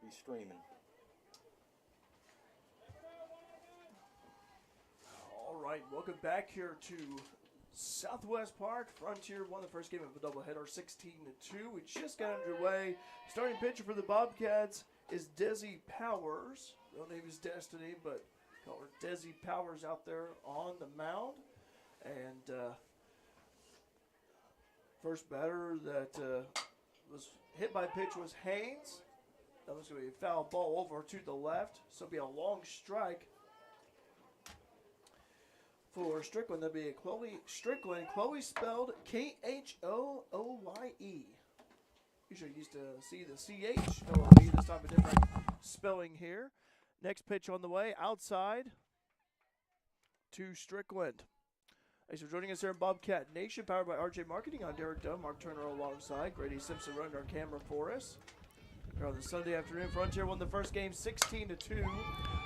be streaming. All right, welcome back here to Southwest Park. Frontier won the first game of a doubleheader, 16-2. We just got underway. Starting pitcher for the Bobcats is Desi Powers. Real name is Destiny, but call her Desi Powers out there on the mound. And first batter that was hit by pitch was Haynes. That was going to be a foul ball over to the left. So it'll be a long strike for Strickland. That'll be a Chloe Strickland. Chloe spelled Khooye. Usually used to see the CHOOE. This time a different spelling here. Next pitch on the way, outside to Strickland. Thanks for joining us here in Bobcat Nation, powered by RJ Marketing. I'm Derek Dunn, Mark Turner alongside. Grady Simpson running our camera for us. Here on the Sunday afternoon, Frontier won the first game 16-2.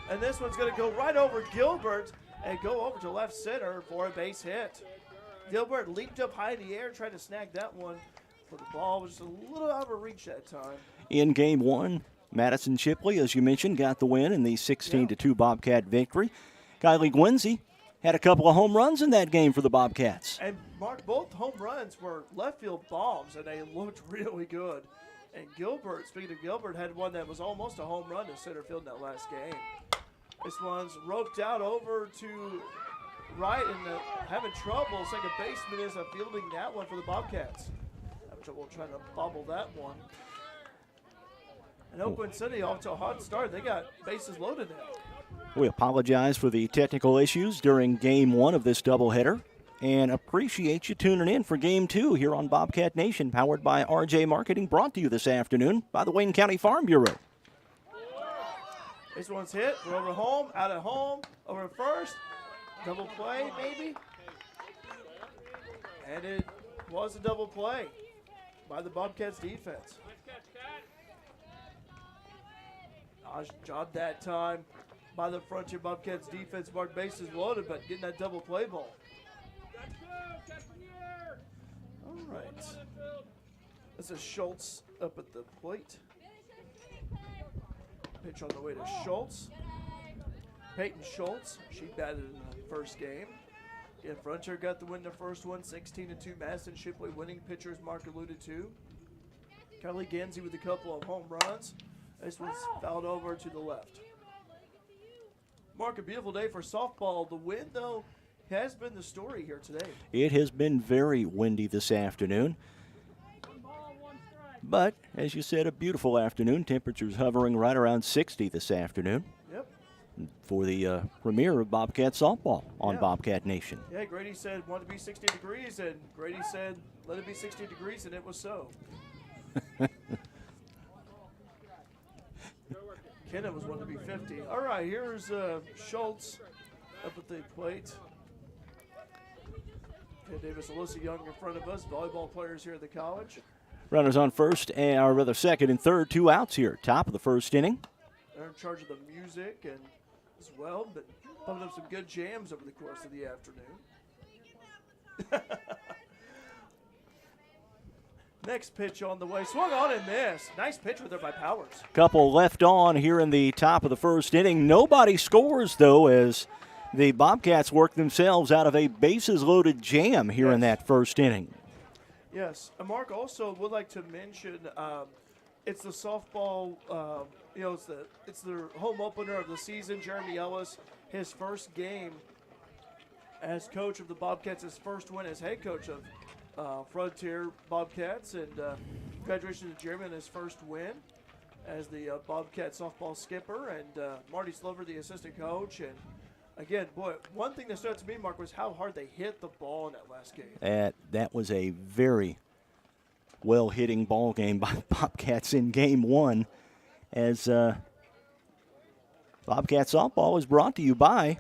And this one's going to go right over Gilbert and go over to left center for a base hit. Gilbert leaped up high in the air, tried to snag that one, but the ball was just a little out of reach that time. In game one, Madison Shipley, as you mentioned, got the win in the 16-2 Bobcat victory. Kylie Gwinsey had a couple of home runs in that game for the Bobcats. And Mark, both home runs were left field bombs, and they looked really good. And Gilbert, speaking of Gilbert, had one that was almost a home run to center field in that last game. This one's roped out over to right, and having trouble. Second baseman is fielding that one for the Bobcats. Having trouble trying to bobble that one. And Oakland City off to a hot start. They got bases loaded now. We apologize for the technical issues during game one of this doubleheader and appreciate you tuning in for game two here on Bobcat Nation, powered by RJ Marketing, brought to you this afternoon by the Wayne County Farm Bureau. This one's hit. We're over home, out at home, over first. Double play, maybe. And it was a double play by the Bobcats defense. Nice job that time by the Frontier Bobcats defense. Mark, bases loaded, but getting that double play ball. All right. This is Schultz up at the plate. Pitch on the way to Schultz. Peyton Schultz, she batted in the first game. Yeah, Frontier got the win the first one, 16-2. Madison Shipley winning pitcher, as Mark alluded to. Kylie Gansey with a couple of home runs. This one's fouled over to the left. Mark, a beautiful day for softball. The wind, though, has been the story here today. It has been very windy this afternoon. But, as you said, a beautiful afternoon. Temperatures hovering right around 60 this afternoon. Yep. For the premiere of Bobcat Softball on Bobcat Nation. Yeah, Grady said wanted to be 60 degrees, and Grady said let it be 60 degrees, and it was so. Kenna was wanting to be 50. All right, here's Schultz up at the plate. Ken Davis, Alyssa Young in front of us, volleyball players here at the college. Runners on first, or rather second and third, 2 outs here. Top of the first inning. They're in charge of the music and as well, but pumping up some good jams over the course of the afternoon. Next pitch on the way. Swung on and missed. Nice pitch with her by Powers. Couple left on here in the top of the first inning. Nobody scores, though, as the Bobcats work themselves out of a bases-loaded jam here in that first inning. Yes. Mark also would like to mention it's the softball, it's the home opener of the season. Jeremy Ellis, his first game as coach of the Bobcats, his first win as head coach of Frontier Bobcats, and congratulations to Jeremy on his first win as the Bobcat softball skipper, and Marty Slover, the assistant coach. And again, boy, one thing that stood out to me, Mark, was how hard they hit the ball in that last game. That was a very well-hitting ball game by Bobcats in game one, as Bobcat softball is brought to you by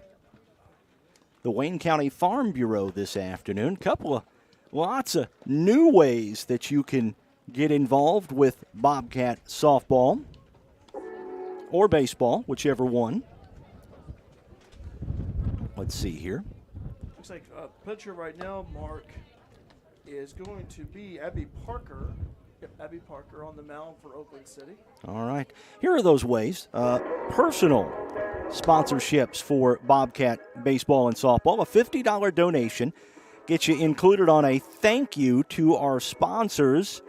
the Wayne County Farm Bureau this afternoon. Lots of new ways that you can get involved with Bobcat softball or baseball, whichever one. Let's see here. Looks like a pitcher right now, Mark, is going to be Abby Parker. Yep, Abby Parker on the mound for Oakland City. All right. Here are those ways. Personal sponsorships for Bobcat baseball and softball. A $50 donation gets you included on a thank you to our sponsors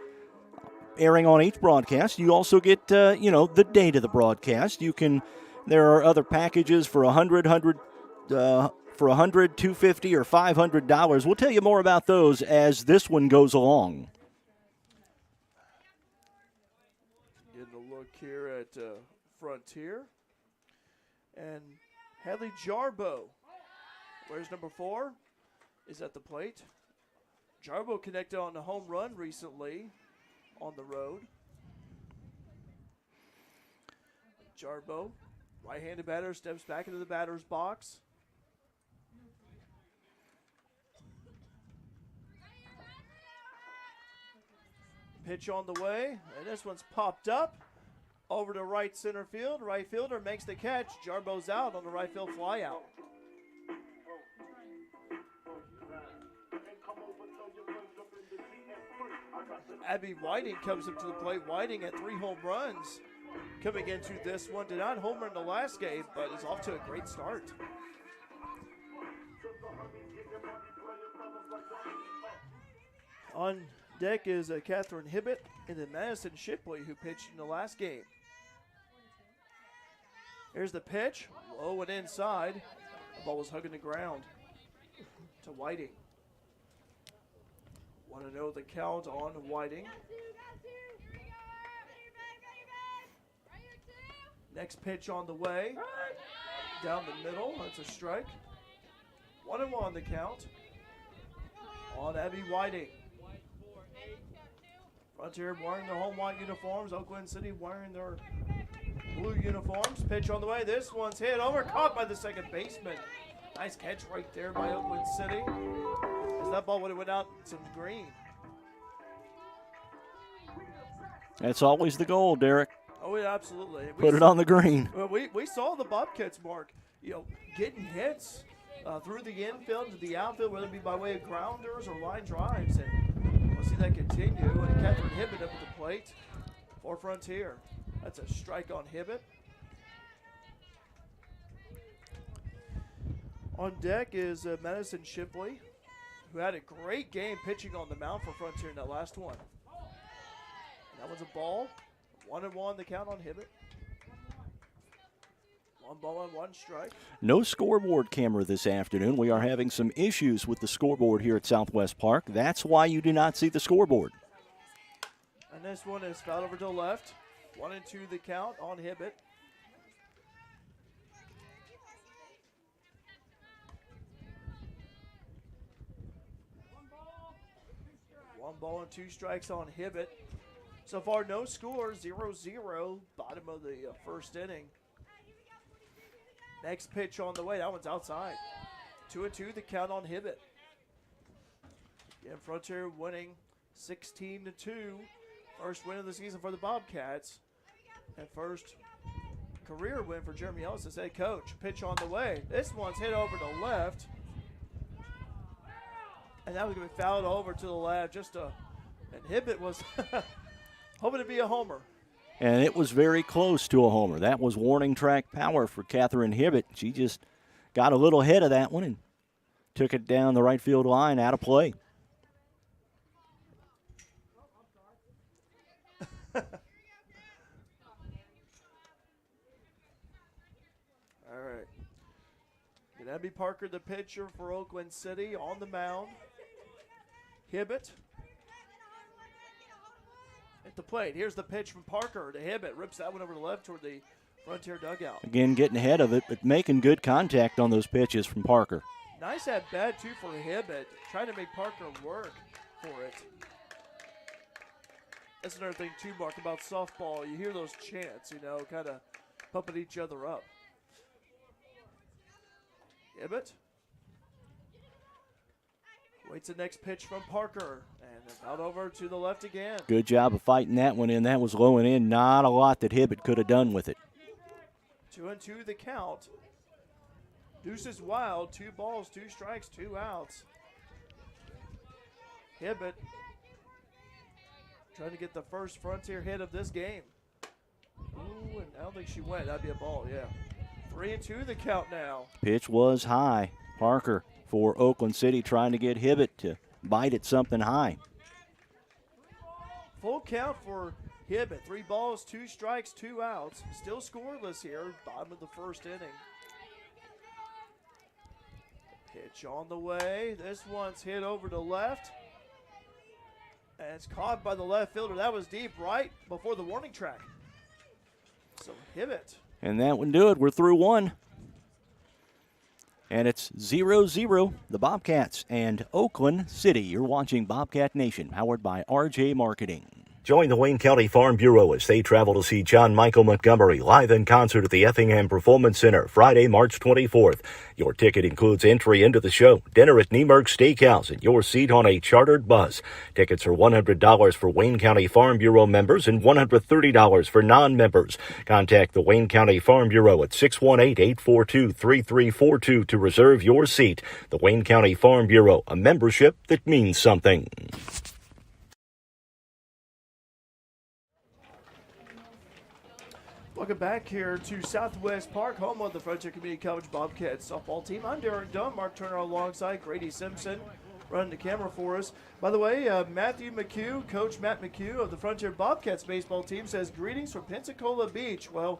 airing on each broadcast. You also get, the date of the broadcast. There are other packages for $100, $250, or $500. We'll tell you more about those as this one goes along. Getting a look here at Frontier. And Hadley Jarbo, where's number 4, is at the plate. Jarbo connected on a home run recently on the road. Jarbo, right-handed batter, steps back into the batter's box. Pitch on the way, and this one's popped up over to right center field. Right fielder makes the catch. Jarbo's out on the right field fly out. Abby Whiting comes up to the plate. Whiting at 3 home runs coming into this one. Did not homer in the last game, but is off to a great start. On deck is Catherine Hibbett and then Madison Shipley, who pitched in the last game. Here's the pitch, low and inside. The ball was hugging the ground to Whiting. 1-0 the count on Whiting. Next pitch on the way. Down the middle, that's a strike. 1-1 the count on Abby Whiting. Frontier wearing their home white uniforms. Oakland City wearing their blue uniforms. Pitch on the way. This one's hit over, caught by the second baseman. Nice catch right there by Oakland City. As that ball would have went out some green. That's always the goal, Derek. Oh, yeah, absolutely. Put it on the green. Well, we saw the Bobcats, Mark, getting hits through the infield to the outfield, whether it be by way of grounders or line drives. And we'll see that continue. And Catherine Hibbett up at the plate for Frontier. That's a strike on Hibbett. On deck is Madison Shipley, who had a great game pitching on the mound for Frontier in that last one. And that was a ball. 1-1 the count on Hibbett. 1 ball and 1 strike. No scoreboard camera this afternoon. We are having some issues with the scoreboard here at Southwest Park. That's why you do not see the scoreboard. And this one is fouled over to the left. 1-2 the count on Hibbett. One ball and 2 strikes on Hibbett. So far, no score, 0-0, bottom of the first inning. Next pitch on the way, that one's outside. 2-2 the count on Hibbett. Again, Frontier winning 16-2. First win of the season for the Bobcats. And first career win for Jeremy Ellis as head coach. Pitch on the way. This one's hit over to left. And that was going to be fouled over to the left. And Hibbett was hoping to be a homer. And it was very close to a homer. That was warning track power for Catherine Hibbett. She just got a little ahead of that one and took it down the right field line out of play. All right. And Abby Parker, the pitcher for Oakland City, on the mound. Hibbett at the plate. Here's the pitch from Parker to Hibbett. Rips that one over the left toward the Frontier dugout. Again, getting ahead of it, but making good contact on those pitches from Parker. Nice at bat, too, for Hibbett. Trying to make Parker work for it. That's another thing, too, Mark, about softball. You hear those chants, kind of pumping each other up. Hibbett waits the next pitch from Parker, and out over to the left again. Good job of fighting that one in. That was low and in. Not a lot that Hibbett could have done with it. 2-2 the count. Deuces wild. 2 balls, 2 strikes, 2 outs. Hibbett trying to get the first Frontier hit of this game. Ooh, and I don't think she went. That'd be a ball, yeah. 3-2 the count now. Pitch was high. Parker for Oakland City trying to get Hibbett to bite at something high. Full count for Hibbett. 3 balls, 2 strikes, 2 outs. Still scoreless here, bottom of the first inning. Pitch on the way. This one's hit over to left. And it's caught by the left fielder. That was deep right before the warning track. So Hibbett. And that would do it. We're through 1. And it's 0-0, the Bobcats and Oakland City. You're watching Bobcat Nation, powered by RJ Marketing. Join the Wayne County Farm Bureau as they travel to see John Michael Montgomery live in concert at the Effingham Performance Center Friday, March 24th. Your ticket includes entry into the show, dinner at Niemerg Steakhouse, and your seat on a chartered bus. Tickets are $100 for Wayne County Farm Bureau members and $130 for non-members. Contact the Wayne County Farm Bureau at 618-842-3342 to reserve your seat. The Wayne County Farm Bureau, a membership that means something. Welcome back here to Southwest Park, home of the Frontier Community College Bobcats softball team. I'm Derek Dunn, Mark Turner alongside Grady Simpson running the camera for us. By the way, Matthew McHugh, Coach Matt McHugh of the Frontier Bobcats baseball team says, greetings from Pensacola Beach. Well,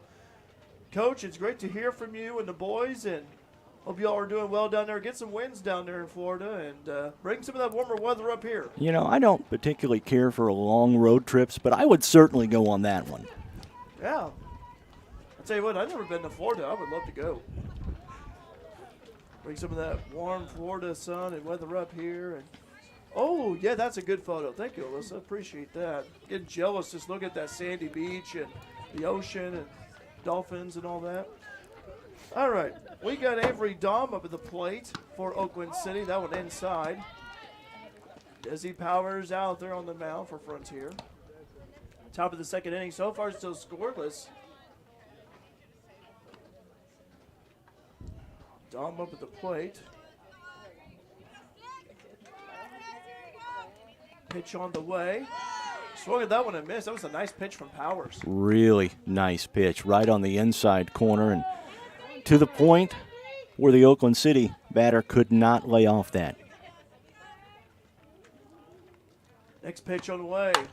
Coach, it's great to hear from you and the boys, and hope you all are doing well down there. Get some wins down there in Florida and bring some of that warmer weather up here. You know, I don't particularly care for long road trips, but I would certainly go on that one. Yeah. I'll tell you what, I've never been to Florida. I would love to go. Bring some of that warm Florida sun and weather up here. And oh, yeah, that's a good photo. Thank you, Alyssa. Appreciate that. Getting jealous just looking at that sandy beach and the ocean and dolphins and all that. All right, we got Avery Dahm up at the plate for Oakland City. That one inside. Desi Powers out there on the mound for Frontier. Top of the second inning. So far, still scoreless. Dahm up at the plate. Pitch on the way. Swung at that one and missed. That was a nice pitch from Powers. Really nice pitch right on the inside corner and to the point where the Oakland City batter could not lay off that. Next pitch on the way. And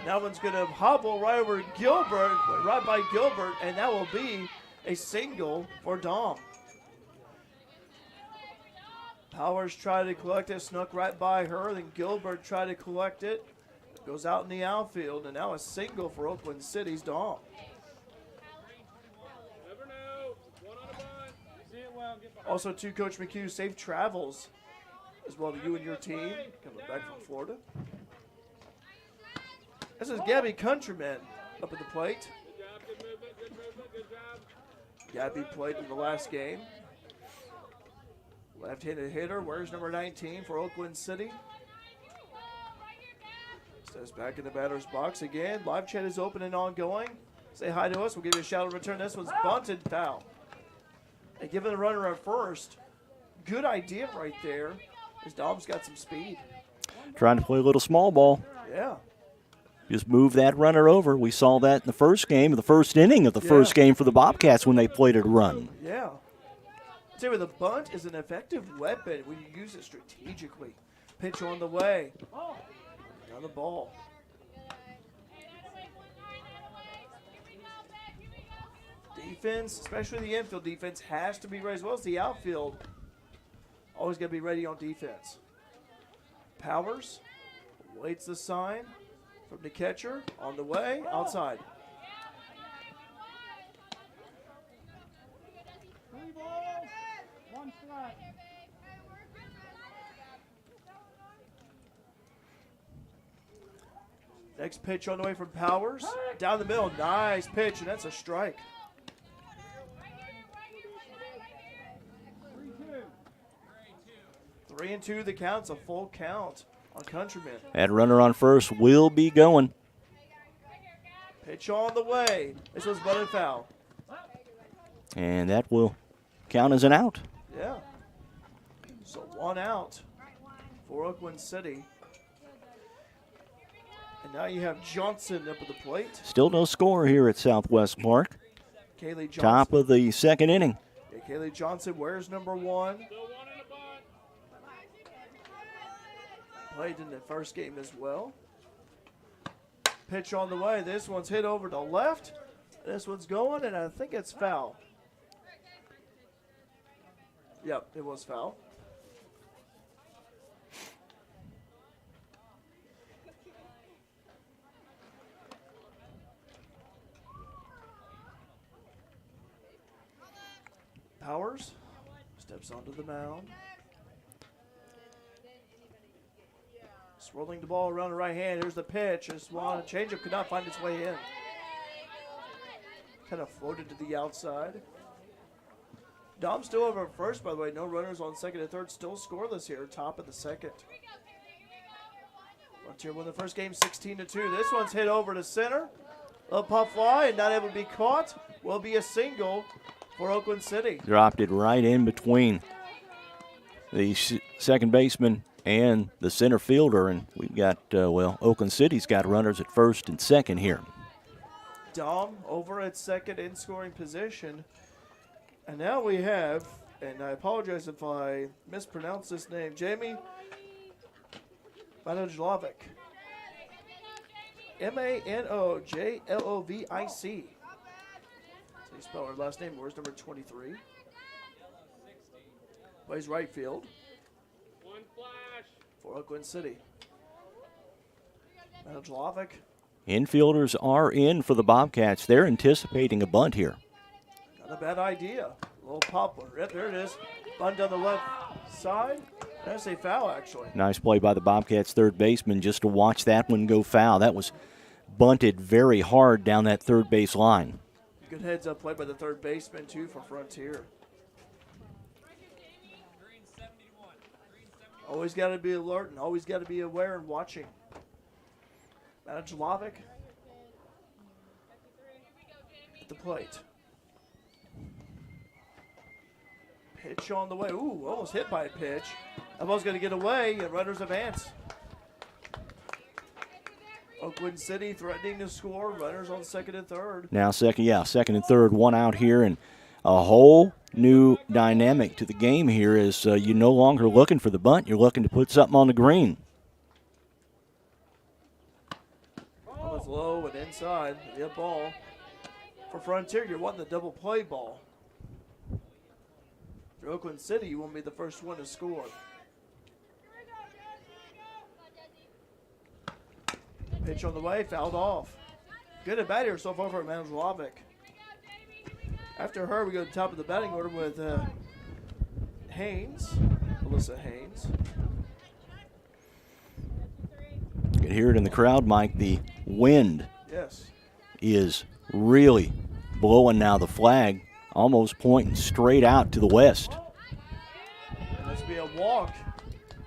that one's going to hobble right over Gilbert, right by Gilbert, and that will be a single for Dahm. Powers tried to collect it, snuck right by her, then Gilbert tried to collect it. Goes out in the outfield, and now a single for Oakland City's Dahm. Also, to Coach McHugh, safe travels as well to you and your team coming back from Florida. This is Gabby Countryman up at the plate. Gabby played in the last game. Left-handed hitter, wears number 19 for Oakland City. Steps back in the batter's box again. Live chat is open and ongoing. Say hi to us. We'll give you a shout out in return. This one's bunted foul. And given the runner at first, good idea right there, as Dahm's got some speed. Trying to play a little small ball. Yeah. Just move that runner over. We saw that in the first game, the first inning of the first game for the Bobcats when they played it a run. Yeah. I'll tell you, the bunt is an effective weapon when you use it strategically. Pitch on the way. Down the ball. Defense, especially the infield defense, has to be ready as well as the outfield. Always got to be ready on defense. Powers waits the sign from the catcher. On the way, outside. Next pitch on the way from Powers. Down the middle, nice pitch, and that's a strike. 3-2 the count's a full count on Countryman. That runner on first will be going. Pitch on the way. This was butted foul. And that will count as an out. Yeah. So 1 out for Oakland City. And And now you have Johnson up at the plate. Still no score here at Southwest Park. Kaylee Johnson. Top of the second inning. Yeah, Kaylee Johnson wears number 1. Played in the first game as well. Pitch on the way. This one's hit over to left. This one's going, and I think it's foul. Yep, it was foul. Powers steps onto the mound. Swirling the ball around the right hand. Here's the pitch. This one, changeup could not find its way in. Kind of floated to the outside. Dom still over at first, by the way. No runners on second and third. Still scoreless here. Top of the second. Frontier won the first game 16-2. This one's hit over to center. A pop fly and not able to be caught. Will be a single for Oakland City. Dropped it right in between the second baseman and the center fielder. And we've got, Oakland City's got runners at first and second here. Dom over at second in scoring position. And now we have, and I apologize if I mispronounce this name, Jamie Manojlovic. Manojlovic. So you spell her last name. Where's number 23? Plays right field for Oakland City. Manojlovic. Infielders are in for the Bobcats. They're anticipating a bunt here. Not a bad idea. A little poplar. Yep, there it is. Bunt on the left side. That's a foul, actually. Nice play by the Bobcats third baseman just to watch that one go foul. That was bunted very hard down that third base line. Good heads-up play by the third baseman, too, for Frontier. Always got to be alert and always got to be aware and watching. Manojlovic at the plate. Pitch on the way. Ooh, almost hit by a pitch. That ball's going to get away, and runners advance. Oakland City threatening to score. Runners on second and third. Now second and third, one out here, and a whole new dynamic to the game here is you're no longer looking for the bunt. You're looking to put something on the green. Almost low and inside. The up ball. For Frontier, you're wanting the double play ball. For Oakland City, you won't be the first one to score. Pitch on the way, fouled off. Good at bat here so far for Manojlovic. After her, we go to the top of the batting order with Haynes, Alyssa Haynes. You can hear it in the crowd, Mike. The wind is really blowing now. The flag almost pointing straight out to the west. And this will be a walk.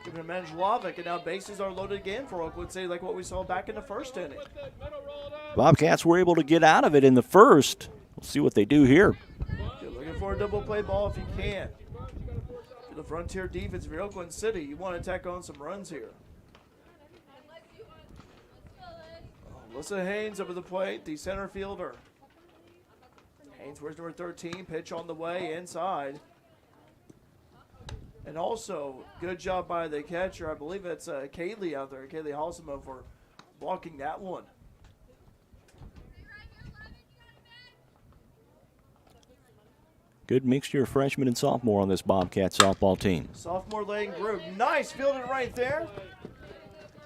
Giving to Manojlovic, and now bases are loaded again for Oakland City, like what we saw back in the first inning. Bobcats were able to get out of it in the first. We'll see what they do here. You're looking for a double play ball if you can. For the Frontier defense for Oakland City, you want to tack on some runs here. Alyssa Haynes up at the plate, the center fielder. Haynes wears number 13, pitch on the way, inside. And also, good job by the catcher. I believe it's Kaylee out there, Kaylee Halsemo, for blocking that one. Good mixture of freshman and sophomore on this Bobcat softball team. Sophomore laying group. Nice fielding right there.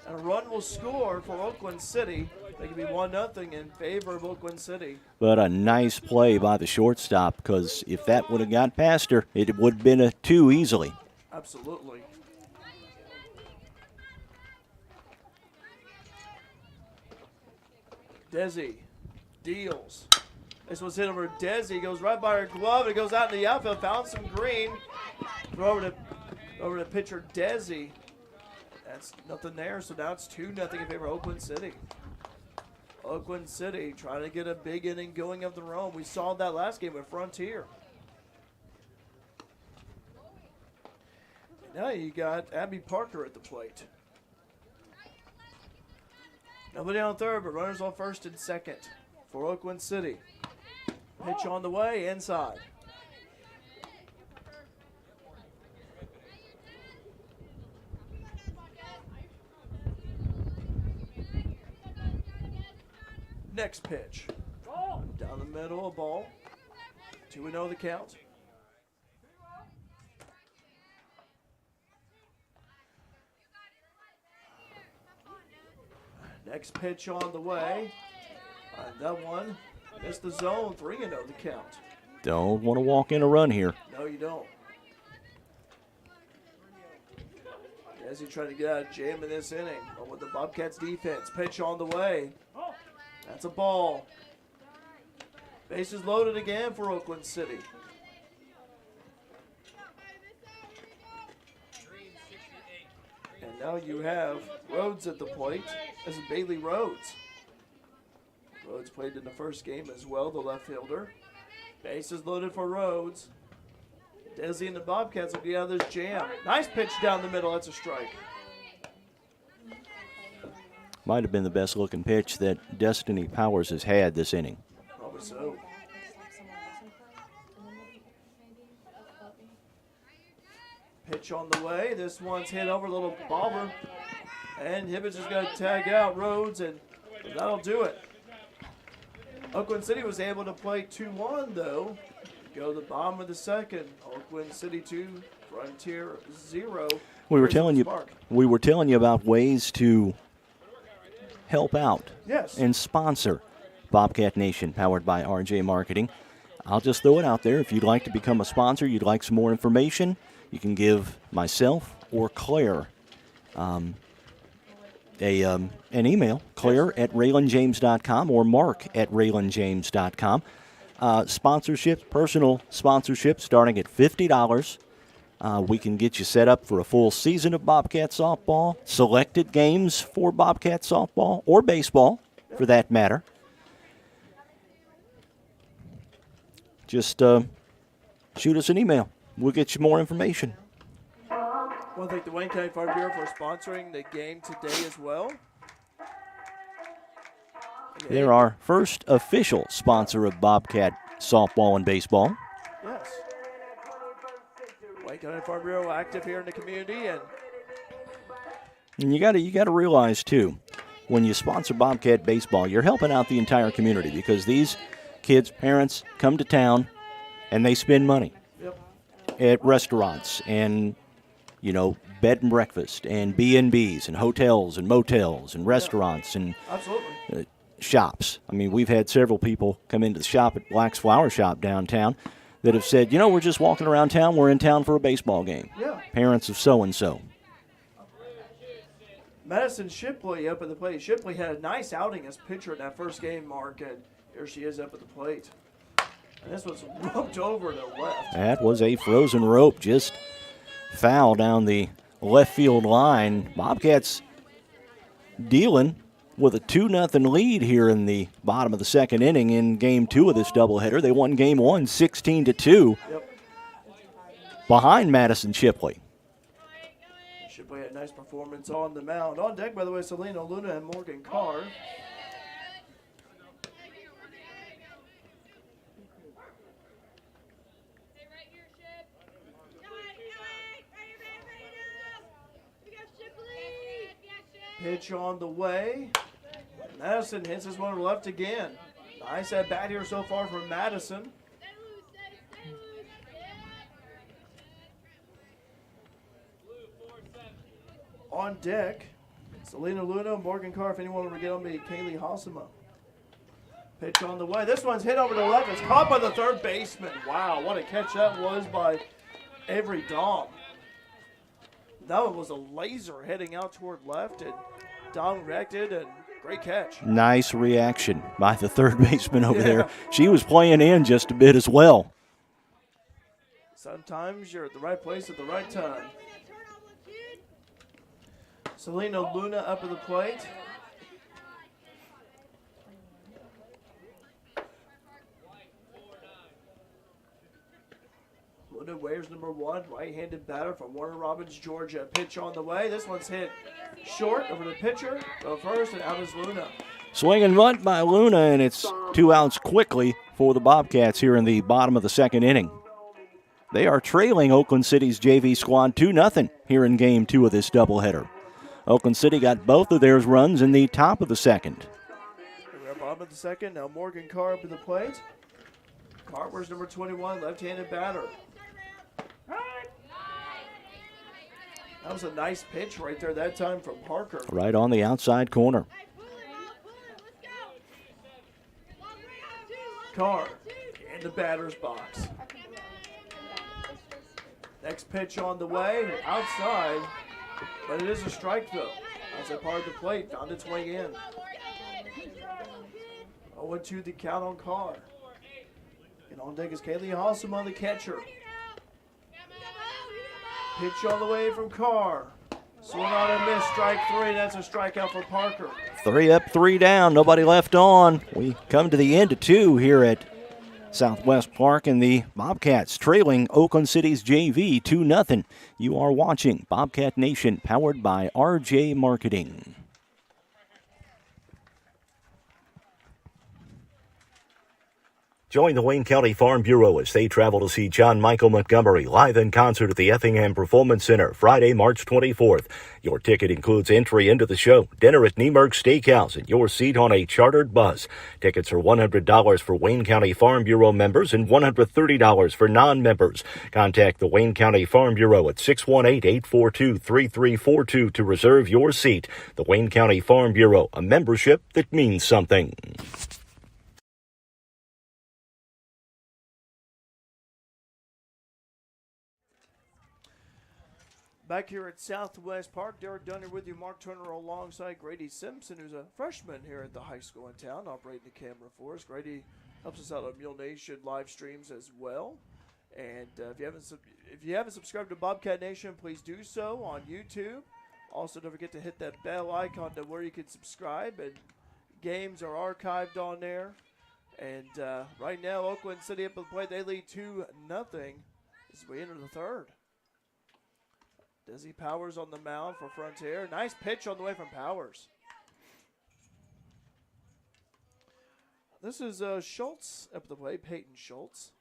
And a run will score for Oakland City. They can be 1-0 in favor of Oakland City. But a nice play by the shortstop, because if that would have got past her, it would have been a 2 easily. Absolutely. Desi deals. This was hit over Desi. Goes right by her glove. It goes out in the outfield. Found some green. Throw over to pitcher Desi. That's nothing there. So now it's 2-0 in favor of Oakland City. Oakland City trying to get a big inning going of their own. We saw that last game with Frontier. Now you got Abby Parker at the plate. Nobody on third, but runners on first and second for Oakland City. Pitch on the way, inside. Next pitch. Down the middle, a ball. 2-0 the count. Next pitch on the way. And that one missed the zone. 3-0 the count. Don't want to walk in a run here. No, you don't. As he's trying to get out of jam in this inning. But with the Bobcats defense. Pitch on the way. That's a ball. Bases loaded again for Oakland City. And now you have Rhodes at the plate. This is Bailey Rhodes. Rhodes played in the first game as well, the left fielder. Bases loaded for Rhodes. Desi and the Bobcats will get out of this jam. Nice pitch down the middle. That's a strike. Might have been the best looking pitch that Destiny Powers has had this inning. Probably so. Pitch on the way. This one's hit over a little bobber. And Hibbets is going to tag out Rhodes, and that'll do it. Oakland City was able to play 2-1, though. Go to the bottom of the second. Oakland City 2, Frontier 0. We were telling you about ways to help out and sponsor Bobcat Nation, powered by RJ Marketing. I'll just throw it out there. If you'd like to become a sponsor, you'd like some more information, you can give myself or Claire an email, Claire at RaylanJames.com or Mark at RaylanJames.com. Sponsorships, personal sponsorships starting at $50. We can get you set up for a full season of Bobcat softball, selected games for Bobcat softball or baseball, for that matter. Just shoot us an email. We'll get you more information. I want to thank the Wayne County Farm Bureau for sponsoring the game today as well. They're our first official sponsor of Bobcat softball and baseball. Yes. Wayne County Farm Bureau active here in the community, and you got to realize too, when you sponsor Bobcat baseball, you're helping out the entire community, because these kids' parents come to town and they spend money at restaurants and, you know, bed and breakfast and B&Bs and hotels and motels and restaurants and shops. I mean, we've had several people come into the shop at Black's Flower Shop downtown that have said, you know, we're just walking around town. We're in town for a baseball game. Yeah. Parents of so-and-so. Madison Shipley up at the plate. Shipley had a nice outing as pitcher in that first game, Mark, and here she is up at the plate. And this was roped over to the left. That was a frozen rope, just foul down the left field line. Bobcats dealing with a 2-0 lead here in the bottom of the second inning in game 2 of this doubleheader. They won game 1 16-2 behind Madison Shipley. Shipley had a nice performance on the mound. On deck, by the way, Selena Luna and Morgan Carr. Pitch on the way. Madison hits this one left again. Nice at bat here so far from Madison. On deck, Selena Luna, Morgan Carr. If anyone will get on me, Kaylee Hossema. Pitch on the way. This one's hit over the left. It's caught by the third baseman. Wow, what a catch that was by Avery Dom. That one was a laser heading out toward left, and Dom reacted, and great catch. Nice reaction by the third baseman over there. She was playing in just a bit as well. Sometimes you're at the right place at the right time. Selena Luna up at the plate. Luna Wares, number 1, right-handed batter from Warner Robins, Georgia. Pitch on the way. This one's hit short over the pitcher. Go first, and out is Luna. Swing and bunt by Luna, and it's 2 outs quickly for the Bobcats here in the bottom of the second inning. They are trailing Oakland City's JV squad 2-0 here in Game 2 of this doubleheader. Oakland City got both of their runs in the top of the second. We're at bottom of the second. Now Morgan Carr up to the plate. Carr wears number 21, left-handed batter. That was a nice pitch right there that time from Parker. Right on the outside corner. Carr in the batter's box. Next pitch on the way, outside, but it is a strike though. Outside part of the plate, found its way in. 0-2 the count on Carr. And on deck is Kaylee Halsema, the catcher. Pitch on the way from Carr. Swing on and miss, strike 3. That's a strikeout for Parker. 3 up, 3 down, nobody left on. We come to the end of 2 here at Southwest Park, and the Bobcats trailing Oakland City's JV 2-0. You are watching Bobcat Nation, powered by RJ Marketing. Join the Wayne County Farm Bureau as they travel to see John Michael Montgomery live in concert at the Effingham Performance Center Friday, March 24th. Your ticket includes entry into the show, dinner at Niemerg Steakhouse, and your seat on a chartered bus. Tickets are $100 for Wayne County Farm Bureau members and $130 for non-members. Contact the Wayne County Farm Bureau at 618-842-3342 to reserve your seat. The Wayne County Farm Bureau, a membership that means something. Back here at Southwest Park, Derek Dunner with you, Mark Turner alongside Grady Simpson, who's a freshman here at the high school in town, operating the camera for us. Grady helps us out on Mule Nation live streams as well. And if you haven't subscribed to Bobcat Nation, please do so on YouTube. Also, don't forget to hit that bell icon to where you can subscribe, and games are archived on there. And right now, Oakland City up at the plate, they lead 2-0 as we enter the third. Desi Powers on the mound for Frontier. Nice pitch on the way from Powers. This is Schultz up the plate, Peyton Schultz.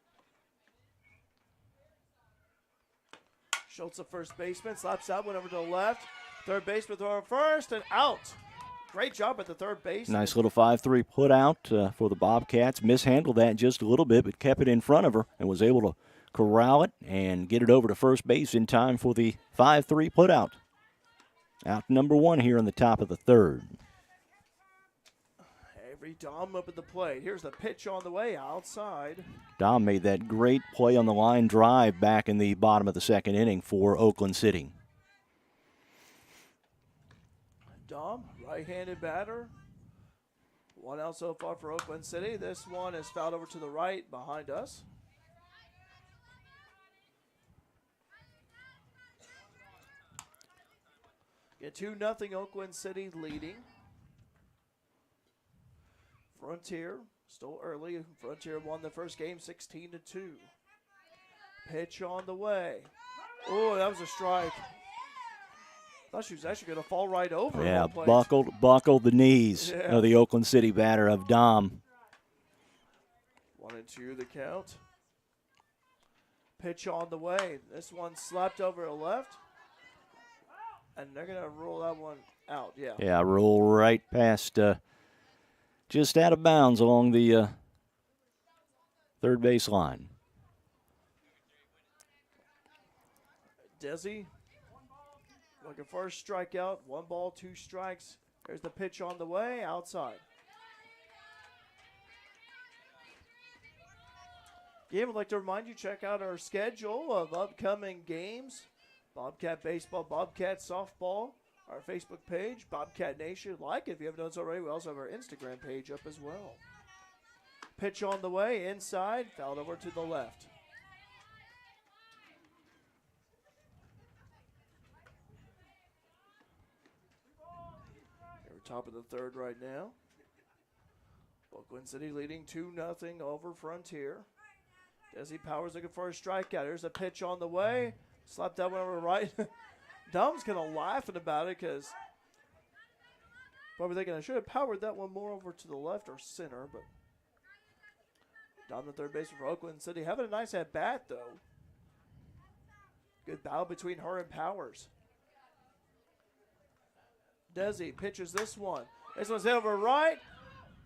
Schultz, the first baseman, slaps out, went over to the left. Third baseman throwing first and out. Great job at the third base. Nice little 5-3 put out for the Bobcats. Mishandled that just a little bit, but kept it in front of her and was able to corral it and get it over to first base in time for the 5-3 put out. Out number 1 here in the top of the third. Avery Dom up at the plate. Here's the pitch on the way outside. Dom made that great play on the line drive back in the bottom of the second inning for Oakland City. Dom, right-handed batter. 1 out so far for Oakland City. This one is fouled over to the right behind us. Get 2-0 Oakland City leading. Frontier still early. Frontier won the first game 16-2. Pitch on the way. Oh, that was a strike. Thought she was actually going to fall right over. Yeah, buckled the knees of the Oakland City batter of Dom. 1-2 the count. Pitch on the way. This one slapped over to left. And they're going to roll that one out, yeah. Yeah, roll right past, just out of bounds along the third base line. Desi looking for a strikeout. 1 ball, 2 strikes. There's the pitch on the way, outside. Again, would like to remind you, check out our schedule of upcoming games. Bobcat Baseball, Bobcat Softball, our Facebook page, Bobcat Nation. Like it if you haven't done so already. We also have our Instagram page up as well. Pitch on the way, inside, fouled over to the left. We're top of the third right now. Oakland City leading 2-0 over Frontier. Desi Powers looking for a strikeout. Here's a pitch on the way. Slap that one over right. Dom's kind of laughing about it because probably thinking I should have powered that one more over to the left or center, but Dom, the third baseman for Oakland City, having a nice at-bat, though. Good battle between her and Powers. Desi pitches this one. This one's hit over right,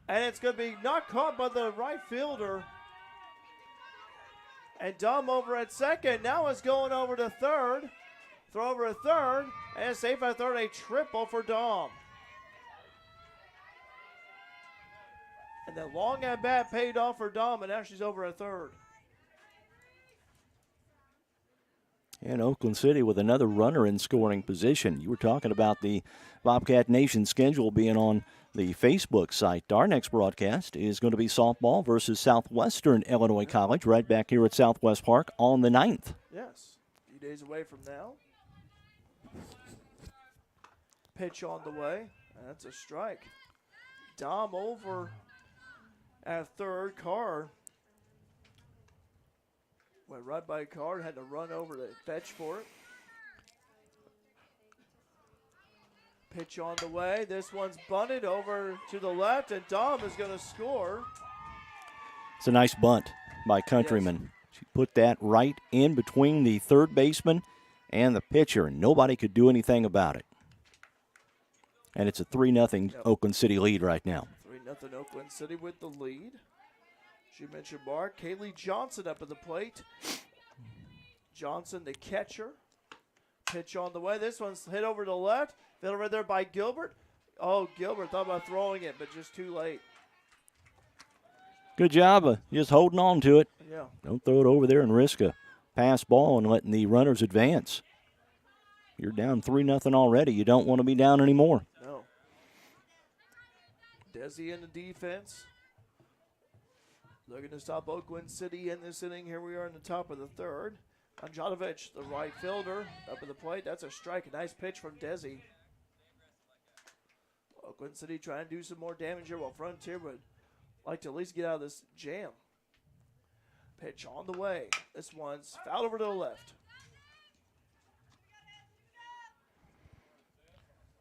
and it's going to be not caught by the right fielder. And Dom over at second. Now it's going over to third. Throw over to third, and safe at third, a triple for Dom. And that long at-bat paid off for Dom, and now she's over at third. And Oakland City with another runner in scoring position. You were talking about the Bobcat Nation schedule being on the Facebook site. Our next broadcast is going to be softball versus Southwestern Illinois College right back here at Southwest Park on the 9th. Yes, a few days away from now. Pitch on the way. That's a strike. Dom over at third. Carr went right by Carr, had to run over to fetch for it. Pitch on the way. This one's bunted over to the left, and Dom is going to score. It's a nice bunt by Countryman. Yes. She put that right in between the third baseman and the pitcher, and nobody could do anything about it. And it's a 3-0 Oakland City lead right now. 3-0 Oakland City with the lead. She mentioned Mark. Kaylee Johnson up at the plate. Johnson, the catcher. Pitch on the way. This one's hit over to the left. Fielded right there by Gilbert. Oh, Gilbert thought about throwing it, but just too late. Good job of just holding on to it. Yeah. Don't throw it over there and risk a pass ball and letting the runners advance. You're down 3-0 already. You don't want to be down anymore. No. Desi in the defense. Looking to stop Oakland City in this inning. Here we are in the top of the third. Anjanovic, the right fielder, up at the plate. That's a strike. A nice pitch from Desi. Oakland City trying to do some more damage here, while Frontier would like to at least get out of this jam. Pitch on the way. This one's fouled over to the left.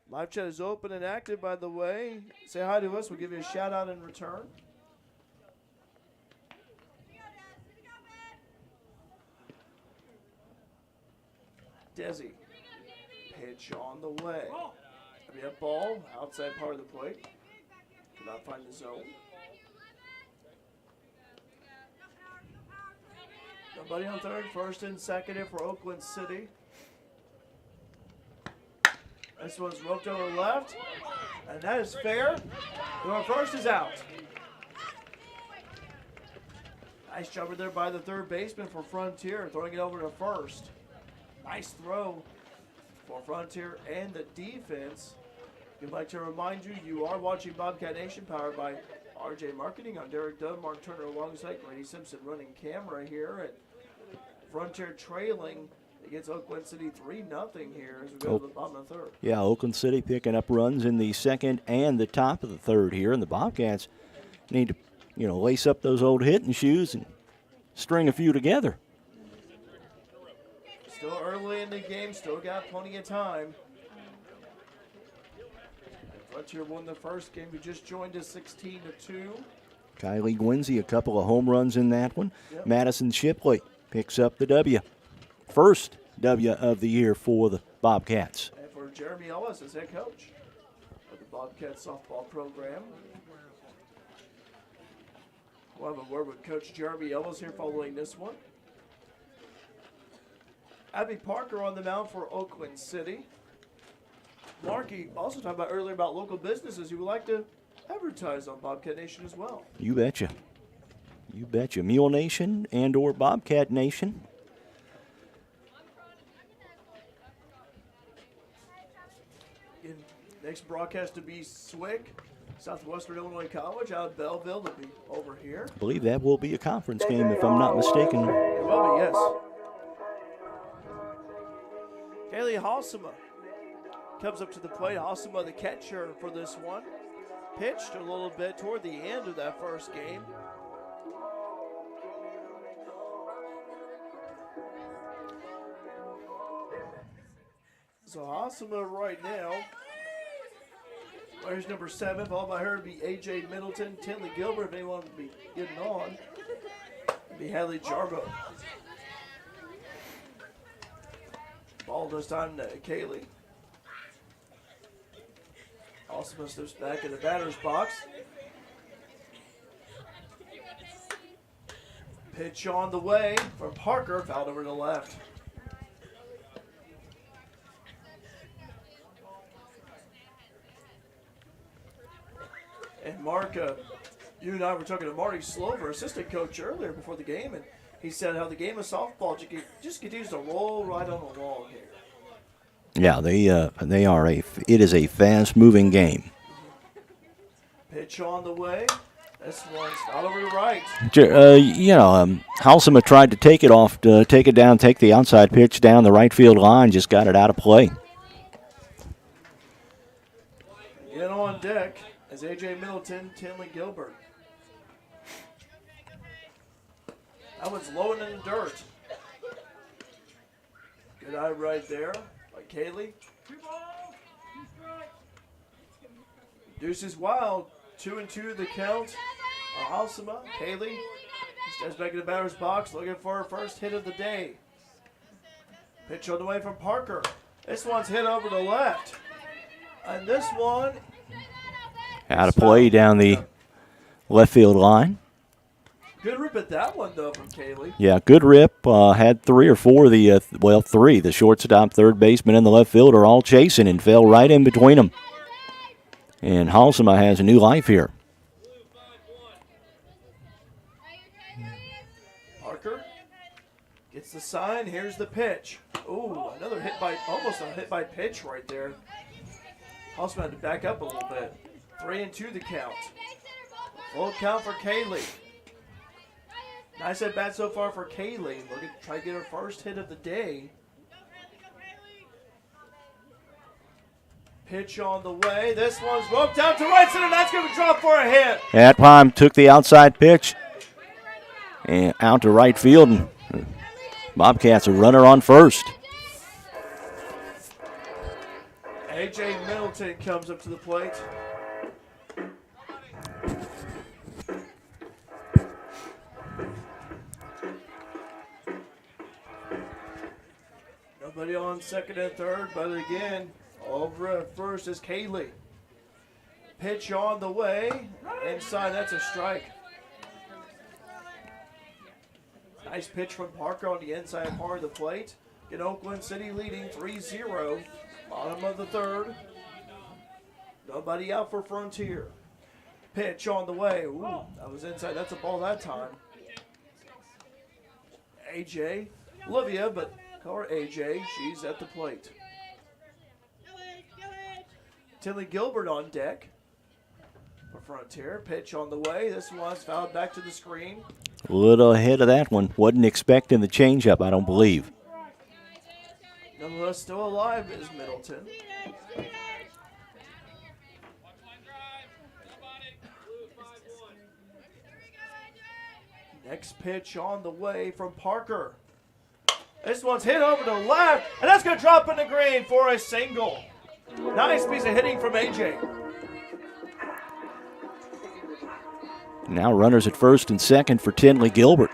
Live chat is open and active, by the way. Say hi to us. We'll give you a shout out in return. Desi. Pitch on the way. I mean, a ball outside part of the plate. Cannot find the zone. Nobody on third, first and second in for Oakland City. This one's roped over left, and that is fair. The first is out. Nice jumper there by the third baseman for Frontier, throwing it over to first. Nice throw for Frontier and the defense. We'd like to remind you, you are watching Bobcat Nation, powered by RJ Marketing. I'm Derek Dunn, Mark Turner alongside Grady Simpson running camera here. And Frontier trailing against Oakland City 3-0 here as we go to the bottom of the third. Yeah, Oakland City picking up runs in the second and the top of the third here, and the Bobcats need to, lace up those old hitting shoes and string a few together. Still early in the game, still got plenty of time. Frontier won the first game. We just joined us 16-2. Kylie Gwinsey, a couple of home runs in that one. Yep. Madison Shipley picks up the W. First W of the year for the Bobcats. And for Jeremy Ellis as head coach of the Bobcats softball program. We'll have a word with Coach Jeremy Ellis here following this one. Abby Parker on the mound for Oakland City. Marky also talked about earlier about local businesses you would like to advertise on Bobcat Nation as well. You betcha. You betcha. Mule Nation and or Bobcat Nation. Next broadcast to be SWIC, Southwestern Illinois College out of Belleville. They'll be over here. I believe that will be a conference game if I'm not mistaken. It will be, yes. Kaylee Halsema comes up to the plate. Halsema, the catcher for this one. Pitched a little bit toward the end of that first game. So Hasuma right now. There's number 7, followed by her would be A.J. Middleton, Tinley Gilbert, if anyone would be getting on. It'd be Hadley Jarbo. Ball this time to Kaylee. Hasuma steps back in the batter's box. Pitch on the way from Parker, fouled over to the left. And Mark, you and I were talking to Marty Slover, assistant coach, earlier before the game, and he said how the game of softball just continues to roll right on the wall here. Yeah, they are it is a fast-moving game. Pitch on the way. This one's out over the right. Halsema tried to take it off, take it down, take the outside pitch down the right field line, just got it out of play. In on deck is A.J. Middleton, Tinley Gilbert. That one's low and in the dirt. Good eye right there by Kaylee. Deuces wild. 2-2 the count. Halsema, Kaylee steps back in the batter's box, looking for her first hit of the day. Pitch on the way from Parker. This one's hit over the left. And this one out of play down the left field line. Good rip at that one, though, from Kaylee. Yeah, good rip. Had 3 or 4 of the, 3. The shortstop, third baseman, and the left fielder all chasing and fell right in between them. And Halsema has a new life here. Parker gets the sign. Here's the pitch. Ooh, another hit by, almost a hit by pitch right there. Halsema had to back up a little bit. 3-2 the count. Full count for Kaylee. Nice at bat so far for Kaylee. Looking to try to get her first hit of the day. Pitch on the way. This one's roped out to right center. That's going to drop for a hit. Atpalm took the outside pitch and out to right field. And Bobcats a runner on first. A.J. Middleton comes up to the plate. Nobody on second and third, but again, over at first is Kaylee. Pitch on the way. Inside, that's a strike. Nice pitch from Parker on the inside part of the plate. Get Oakland City leading 3-0. Bottom of the third. Nobody out for Frontier. Pitch on the way. Ooh, that was inside. That's a ball that time. AJ, Olivia, but call her AJ. She's at the plate. Tinley Gilbert on deck for Frontier. Pitch on the way. This one's fouled back to the screen. A little ahead of that one. Wasn't expecting the changeup, I don't believe. Nonetheless, still alive is Middleton. Next pitch on the way from Parker. This one's hit over to the left, and that's going to drop in the green for a single. Nice piece of hitting from AJ. Now runners at first and second for Tinley Gilbert.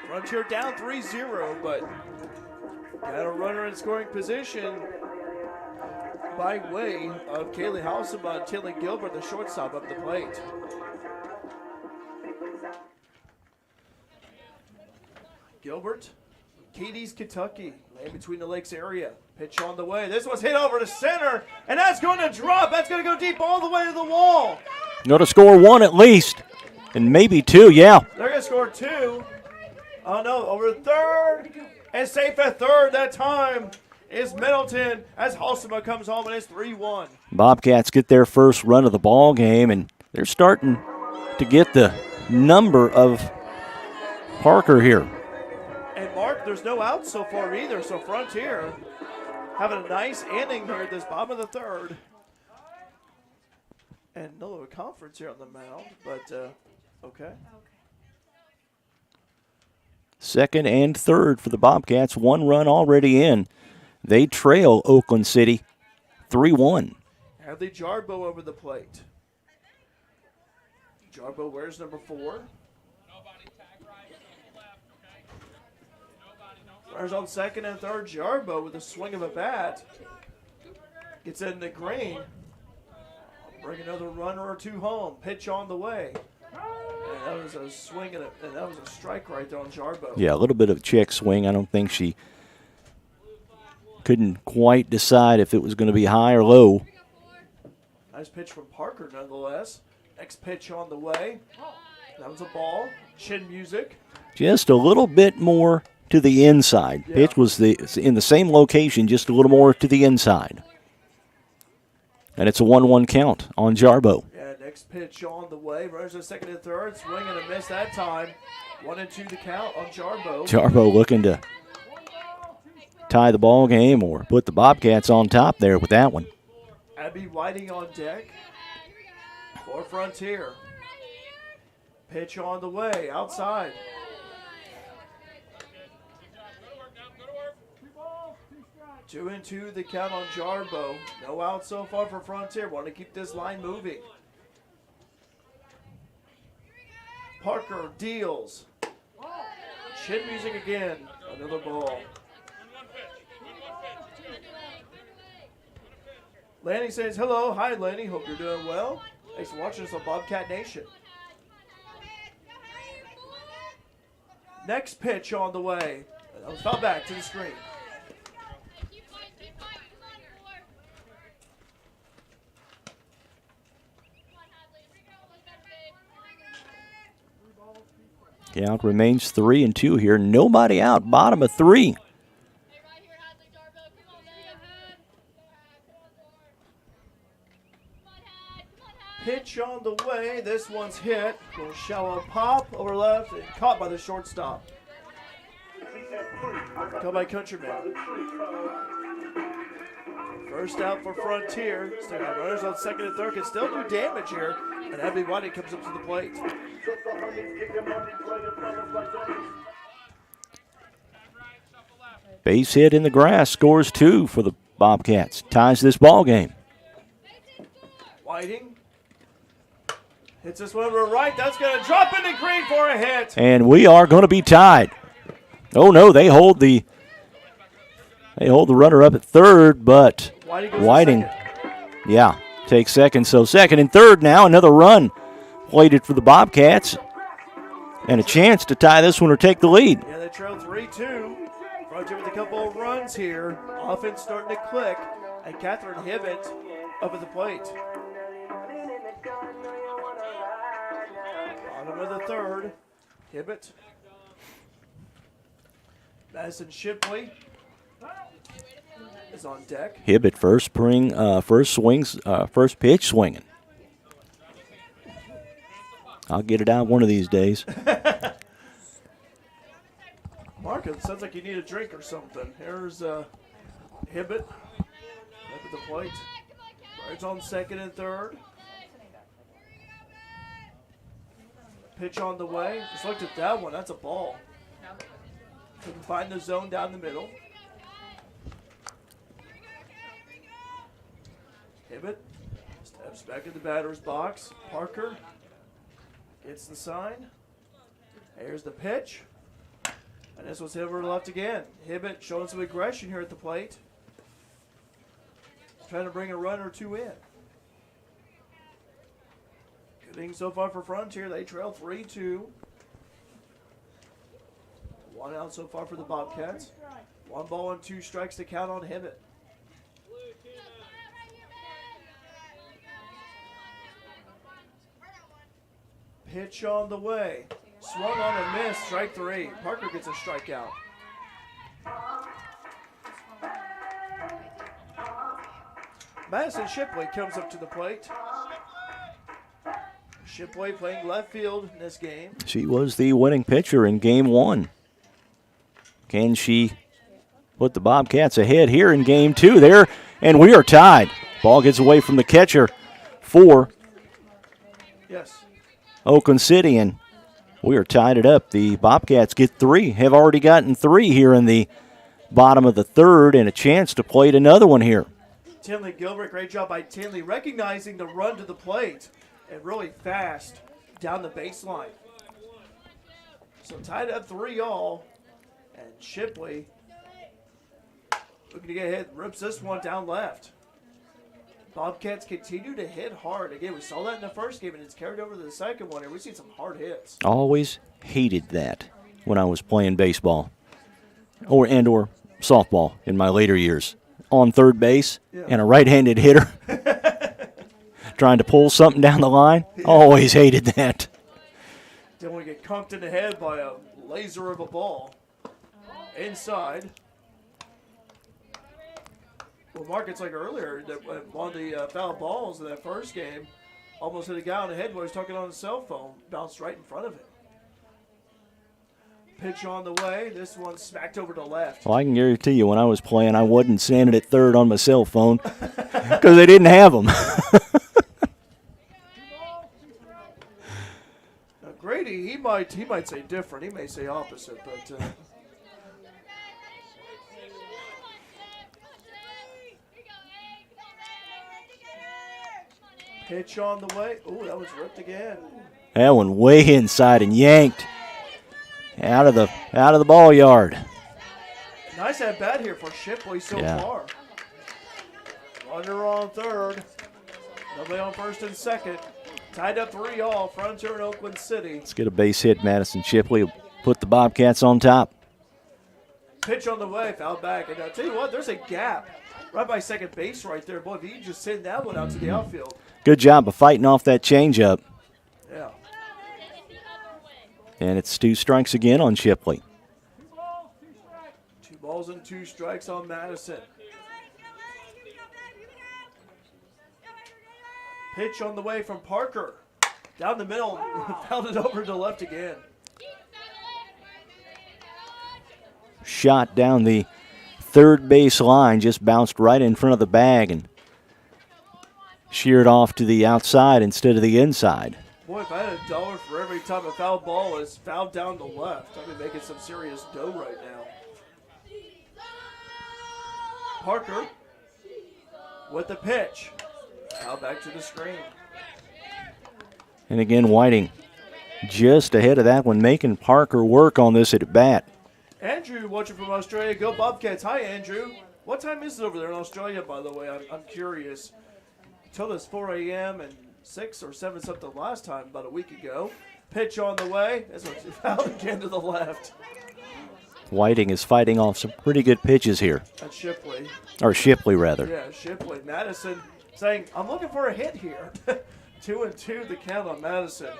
Frontier down 3-0, but got a runner in scoring position by way of Kaylee Halsema and Tinley Gilbert, the shortstop, up the plate. Gilbert, Katie's, Kentucky, laying between the lakes area. Pitch on the way. This one's hit over to center, and that's going to drop. That's going to go deep all the way to the wall. Going to score 1 at least, and maybe 2, yeah. They're going to score 2. Oh, no, over third, and safe at third that time is Middleton as Halsema comes home, and it's 3-1. Bobcats get their first run of the ball game, and they're starting to get the number of Parker here. And Mark, there's no outs so far either, so Frontier having a nice inning here at this bottom of the third. And no conference here on the mound, but okay. Second and third for the Bobcats. 1 run already in. They trail Oakland City 3-1. Hadley Jarbo over the plate. Jarbo wears number 4. Runners on second and third. Jarbo with a swing of a bat. Gets in the green. Bring another runner or two home. Pitch on the way. And that was a swing and that was a strike right there on Jarbo. Yeah, a little bit of a check swing. I don't think she couldn't quite decide if it was going to be high or low. Nice pitch from Parker nonetheless. Next pitch on the way. That was a ball. Chin music. Just a little bit more to the inside. Yeah. Pitch was in the same location, just a little more to the inside. And it's a 1-1 count on Jarbo. Yeah, next pitch on the way. Runners at second and third. Swing and a miss that time. 1-2 the count on Jarbo. Jarbo looking to tie the ball game or put the Bobcats on top there with that one. Abby Whiting on deck for Frontier. Pitch on the way, outside. Two and two, the count on Jarbo. No out so far for Frontier. Want to keep this line moving. Parker deals. Chin music again. Another ball. Lanny says, hello. Hi, Lanny. Hope you're doing well. Thanks for watching us on Bobcat Nation. Next pitch on the way. That was fouled back to the screen. Count remains 3-2 here. Nobody out. Bottom of 3. Pitch on the way. This one's hit. Little shallow pop over left and caught by the shortstop. Caught by Countryman. First out for Frontier. Still got runners on second and third. Can still do damage here. And Abby Whiting comes up to the plate. Base hit in the grass. Scores 2 for the Bobcats. Ties this ball game. Whiting hits this one to the right. That's going to drop into green for a hit. And we are going to be tied. Oh no, they hold the runner up at third, but Whiting, yeah, takes second. So second and third now. Another run waited for the Bobcats, and a chance to tie this one or take the lead. Yeah, they trail 3-2. Frontier with a couple of runs here. Offense starting to click, and Catherine Hibbett up at the plate. Bottom of the third, Hibbett. Madison Shipley is on deck. Hibbett first pitch swinging. I'll get it out one of these days. Mark, it sounds like you need a drink or something. Here's Hibbett up at the plate. Birds on second and third. Pitch on the way. Just looked at that one. That's a ball. Couldn't find the zone down the middle. Hibbett steps back in the batter's box. Parker gets the sign. Here's the pitch. And this was hit over left again. Hibbett showing some aggression here at the plate. Trying to bring a run or two in. Good thing so far for Frontier. They trail 3-2. One out so far for the Bobcats. 1 ball and 2 strikes to count on Hibbett. Pitch on the way. Swung on and missed. Strike 3. Parker gets a strikeout. Madison Shipley comes up to the plate. Shipley playing left field in this game. She was the winning pitcher in Game 1. Can she put the Bobcats ahead here in Game 2 there? And we are tied. Ball gets away from the catcher for Oakland City, and we are tied it up. The Bobcats get 3, have already gotten 3 here in the bottom of the third and a chance to plate another one here. Tinley Gilbert, great job by Tinley, recognizing the run to the plate and really fast down the baseline. So tied up 3-all, and Shipley looking to get ahead, rips this one down left. Bobcats continue to hit hard. Again, we saw that in the first game, and it's carried over to the second one, and we've seen some hard hits. Always hated that when I was playing baseball or softball in my later years. On third base and a right-handed hitter trying to pull something down the line. Always hated that. Didn't want to get conked in the head by a laser of a ball. Inside. Well, Mark, it's like earlier, that one of the foul balls in that first game almost hit a guy on the head while he was talking on his cell phone. Bounced right in front of him. Pitch on the way. This one smacked over to left. Well, I can guarantee you when I was playing, I wasn't standing at third on my cell phone because they didn't have them. Now, Grady, he might say different. He may say opposite, but pitch on the way. Oh, that was ripped again. That one way inside and yanked out of the ball yard. Nice at bat here for Shipley so far. Runner on third. Nobody on first and second. Tied up 3-all. Frontier and Oakland City. Let's get a base hit. Madison Shipley will put the Bobcats on top. Pitch on the way. Foul back. And I'll tell you what, there's a gap right by second base right there. Boy, if you just send that one out to the outfield. Good job of fighting off that changeup. Yeah. And it's 2 strikes again on Shipley. 2 balls and 2 strikes on Madison. Pitch on the way from Parker. Down the middle. Fouled it over to left again. Shot down the third base line, just bounced right in front of the bag and sheared off to the outside instead of the inside. Boy, if I had $1 for every time a foul ball is fouled down the left, I'd be making some serious dough right now. Parker with the pitch. Now back to the screen. And again, Whiting just ahead of that one, making Parker work on this at bat. Andrew watching from Australia. Go Bobcats. Hi, Andrew. What time is it over there in Australia, by the way? I'm curious. You told us 4 a.m. and 6 or 7 something last time, about a week ago. Pitch on the way. This one's fouled again to the left. Whiting is fighting off some pretty good pitches here. That's Shipley. Or Shipley, rather. Yeah, Shipley. Madison saying, I'm looking for a hit here. 2-2 the count on Madison.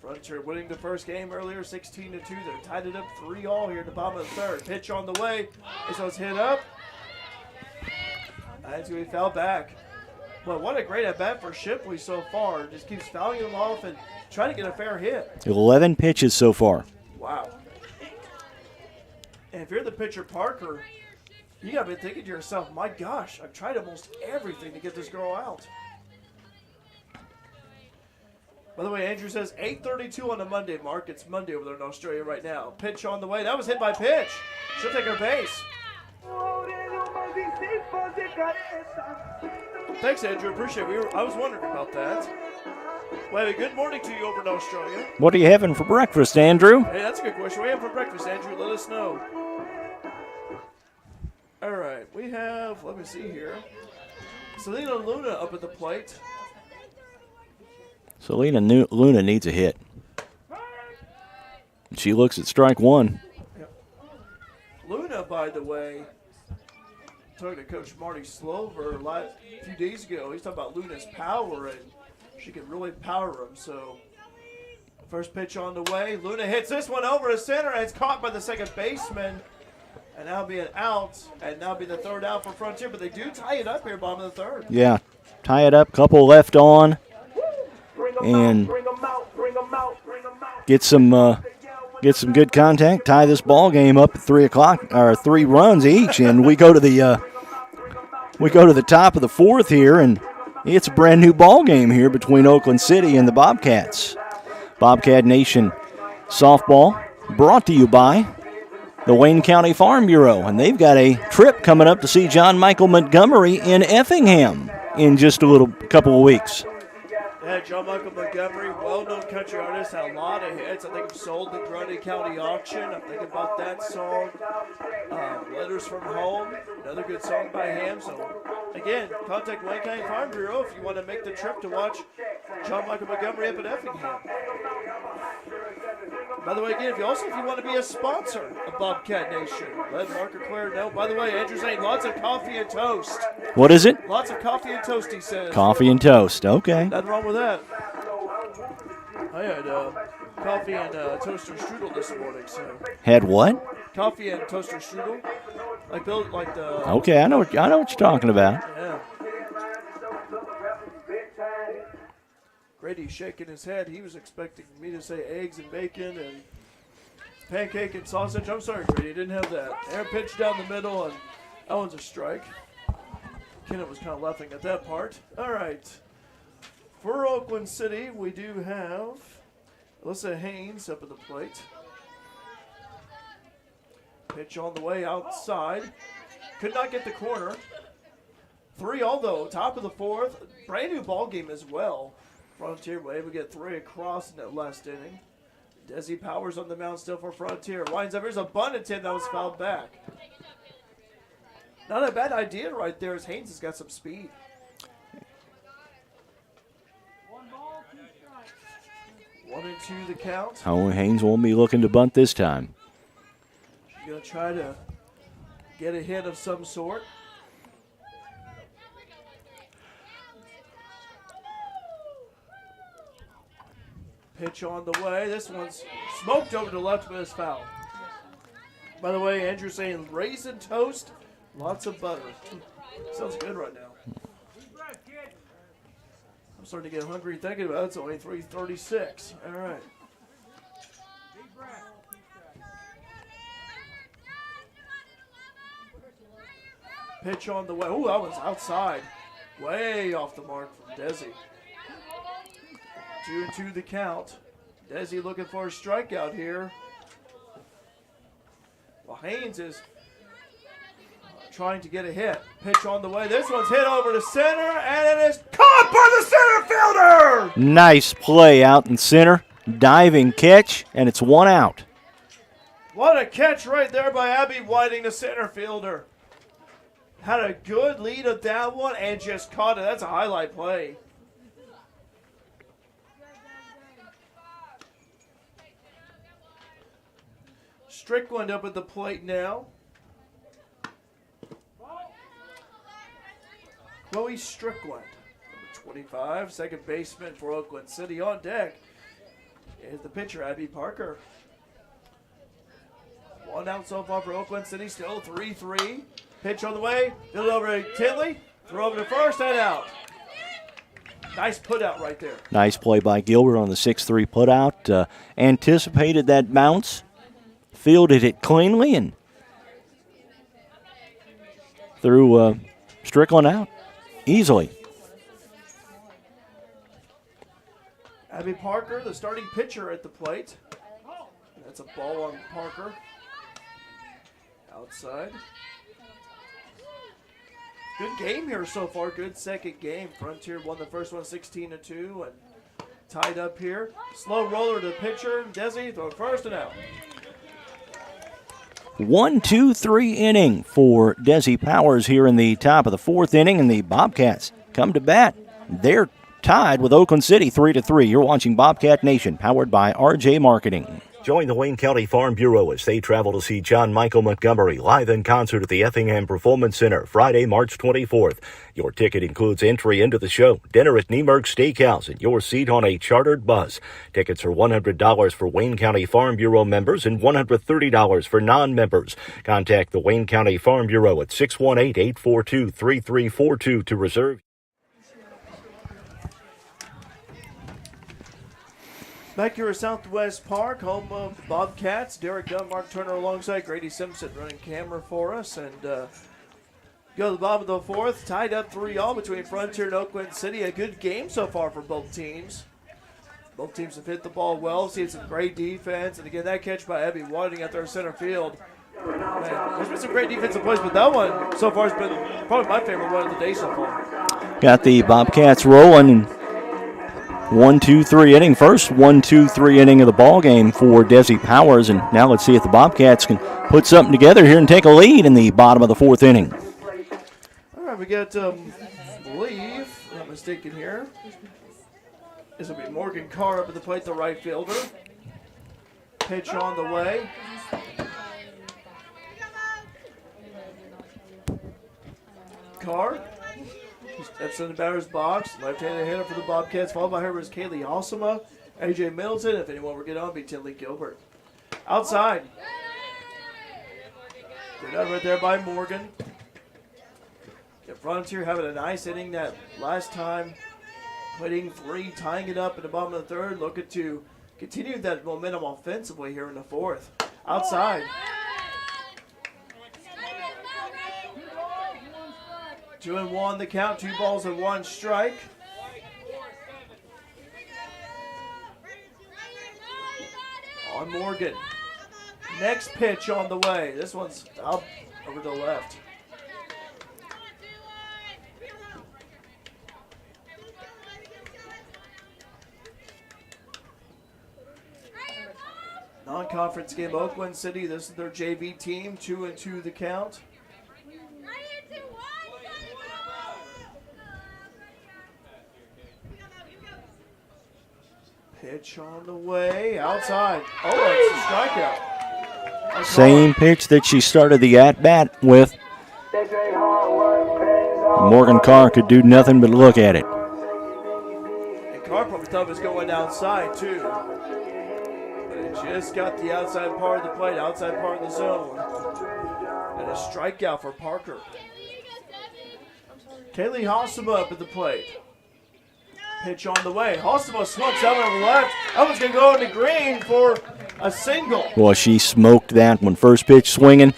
Frontier winning the first game earlier, 16-2. They're tied it up 3-all here at the bottom of the third. Pitch on the way. This one's hit up. That's going to be fouled back. But what a great at-bat for Shipley so far. Just keeps fouling them off and trying to get a fair hit. 11 pitches so far. Wow. And if you're the pitcher, Parker, you got to be thinking to yourself, my gosh, I've tried almost everything to get this girl out. By the way, Andrew says 8:32 on a Monday, Mark. It's Monday over there in Australia right now. Pitch on the way. That was hit by pitch. She'll take her base. Thanks, Andrew. Appreciate it. I was wondering about that. Well, good morning to you over in Australia. What are you having for breakfast, Andrew? Hey, that's a good question. What are you having for breakfast, Andrew? Let us know. All right. We have, let me see here, Selena Luna up at the plate. Selena Luna needs a hit. She looks at strike one. Yep. Luna, by the way, talking to Coach Marty Slover a few days ago, he's talking about Luna's power, and she can really power him. So, first pitch on the way. Luna hits this one over to center, and it's caught by the second baseman. And that'll be an out, and that'll be the third out for Frontier. But they do tie it up here, bottom of the third. Yeah, tie it up, couple left on. And get some good contact. Tie this ball game up at 3 o'clock, or 3 runs each, and we go to the top of the fourth here, and it's a brand new ball game here between Oakland City and the Bobcats. Bobcat Nation Softball brought to you by the Wayne County Farm Bureau, and they've got a trip coming up to see John Michael Montgomery in Effingham in just a couple of weeks. Yeah, John Michael Montgomery, well-known country artist, had a lot of hits. I think he sold the Grundy County auction. I'm thinking about that song. Letters from Home, another good song by him. So, again, contact Wayne County Farm Bureau if you want to make the trip to watch John Michael Montgomery up at Effingham. By the way, again, if you want to be a sponsor of Bobcat Nation, let Mark Claire know. By the way, Andrew's saying lots of coffee and toast. What is it? Lots of coffee and toast, he says. Coffee and toast. Okay. Nothing wrong with that. I had coffee and toaster strudel this morning. So had what? Coffee and toaster strudel, like the. Okay, I know what you're talking about. Yeah. Grady's shaking his head. He was expecting me to say eggs and bacon and pancake and sausage. I'm sorry, Grady, didn't have that. Air pitch down the middle, and that one's a strike. Kenneth was kind of laughing at that part. All right. For Oakland City, we do have Alyssa Haynes up at the plate. Pitch on the way outside. Could not get the corner. 3-0 though, top of the fourth. Brand new ball game as well. Frontier were able to get 3 across in that last inning. Desi Powers on the mound still for Frontier. Winds up. Here's a bunt attempt that was fouled back. Not a bad idea right there as Haynes has got some speed. 1-2 the count. Oh, Haynes won't be looking to bunt this time. She's going to try to get a hit of some sort. Pitch on the way. This one's smoked over to the left, but it's foul. By the way, Andrew's saying raisin toast, lots of butter. Sounds good right now. I'm starting to get hungry thinking about it. It's only 3:36. All right. Pitch on the way. Oh, that one's outside. Way off the mark from Desi. 2-2 the count. Desi looking for a strikeout here. Well, Haynes is trying to get a hit. Pitch on the way. This one's hit over to center, and it is caught by the center fielder! Nice play out in center. Diving catch, and it's 1 out. What a catch right there by Abby Whiting, the center fielder. Had a good lead of that one and just caught it. That's a highlight play. Strickland up at the plate now. Chloe Strickland, number 25, second baseman for Oakland City. On deck is the pitcher, Abby Parker. 1 out so far for Oakland City, still 3-3. Pitch on the way, field over to Tinley, throw over to first and out. Nice put out right there. Nice play by Gilbert on the 6-3 put out. Anticipated that bounce, fielded it cleanly, and threw Strickland out easily. Abby Parker, the starting pitcher at the plate. That's a ball on Parker. Outside. Good game here so far. Good second game. Frontier won the first one 16-2 and tied up here. Slow roller to the pitcher. Desi throw first and out. 1-2-3 inning for Desi Powers here in the top of the fourth inning, and the Bobcats come to bat. They're tied with Oakland City 3-3. You're watching Bobcat Nation, powered by RJ Marketing. Join the Wayne County Farm Bureau as they travel to see John Michael Montgomery live in concert at the Effingham Performance Center Friday, March 24th. Your ticket includes entry into the show, dinner at Niemerg Steakhouse, and your seat on a chartered bus. Tickets are $100 for Wayne County Farm Bureau members and $130 for non-members. Contact the Wayne County Farm Bureau at 618-842-3342 to reserve. Back here at Southwest Park, home of the Bobcats. Derek Dunn, Mark Turner alongside Grady Simpson running camera for us. And go to the bottom of the fourth, tied up 3-3 between Frontier and Oakland City. A good game so far for both teams. Both teams have hit the ball well, seen some great defense, and again, that catch by Abby Whiting out there in center field. Man, there's been some great defensive plays, but that one so far has been probably my favorite one of the day so far. Got the Bobcats rolling. 1-2-3 inning. First 1-2-3 inning of the ball game for Desi Powers, and now let's see if the Bobcats can put something together here and take a lead in the bottom of the fourth inning. All right, we got, I believe, if I'm not mistaken here, this will be Morgan Carr up at the plate, the right fielder. Pitch on the way. Carr steps in the batter's box. Left-handed hitter for the Bobcats, followed by her is Kaylee Halsema, AJ Middleton. If anyone were to get on, it'd be Tinley Gilbert. Outside. Good out right there by Morgan. Frontier having a nice inning that last time, putting 3, tying it up in the bottom of the third, looking to continue that momentum offensively here in the fourth. Outside. 2-1 the count, 2 balls and 1 strike. On Morgan. Next pitch on the way. This one's out over to the left. Non-conference game, Oakland City. This is their JV team. 2-2 the count. Pitch on the way, outside. Oh, it's a strikeout. Same pitch that she started the at-bat with. Morgan Carr could do nothing but look at it. And Carr probably thought it was going outside, too. But it just got the outside part of the plate, outside part of the zone. And a strikeout for Parker. Kaylee Halsema up at the plate. Pitch on the way. Halsema smokes that one over left. That one's going to go into green for a single. Well, she smoked that one. First pitch swinging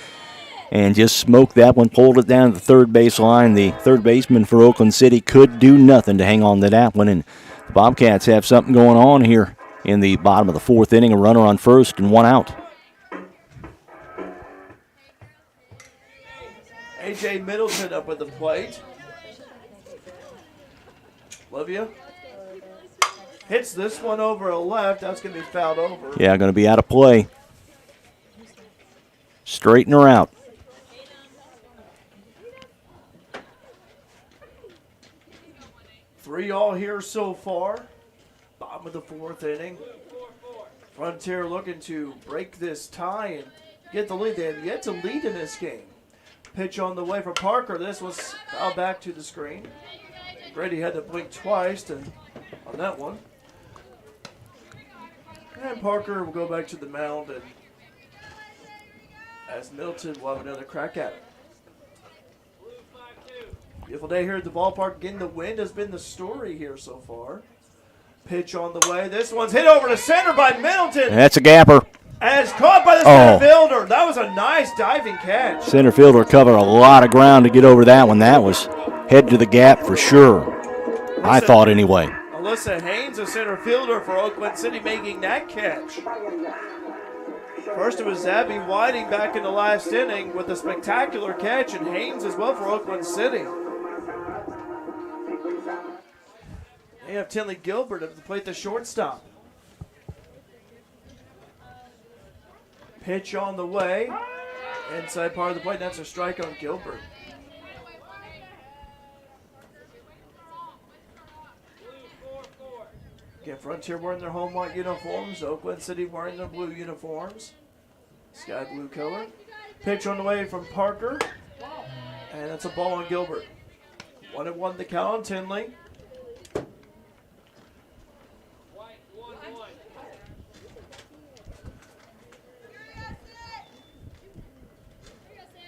and just smoked that one, pulled it down to the third base line. The third baseman for Oakland City could do nothing to hang on to that one. And the Bobcats have something going on here in the bottom of the fourth inning. A runner on first and 1 out. AJ Middleton up at the plate. Olivia hits this one over a left. That's going to be fouled over. Yeah, going to be out of play. Straighten her out. Three all here so far. Bottom of the fourth inning. Frontier looking to break this tie and get the lead. They have yet to lead in this game. Pitch on the way from Parker. This was fouled back to the screen. Grady had to blink twice on that one. And Parker will go back to the mound, and as Middleton will have another crack at it. Beautiful day here at the ballpark. Again, the wind has been the story here so far. Pitch on the way. This one's hit over to center by Middleton. That's a gapper. And it's caught by the center fielder. That was a nice diving catch. Center fielder covered a lot of ground to get over that one. That was head to the gap for sure. I thought anyway. Alyssa Haynes, a center fielder for Oakland City, making that catch. First it was Abby Whiting back in the last inning with a spectacular catch, and Haynes as well for Oakland City. They have Tinley Gilbert up to plate the shortstop. Pitch on the way. Inside part of the plate, that's a strike on Gilbert. Again, Frontier wearing their home white uniforms. Oakland City wearing their blue uniforms. Sky blue color. Pitch on the way from Parker. And that's a ball on Gilbert. 1-1 the count on Tinley.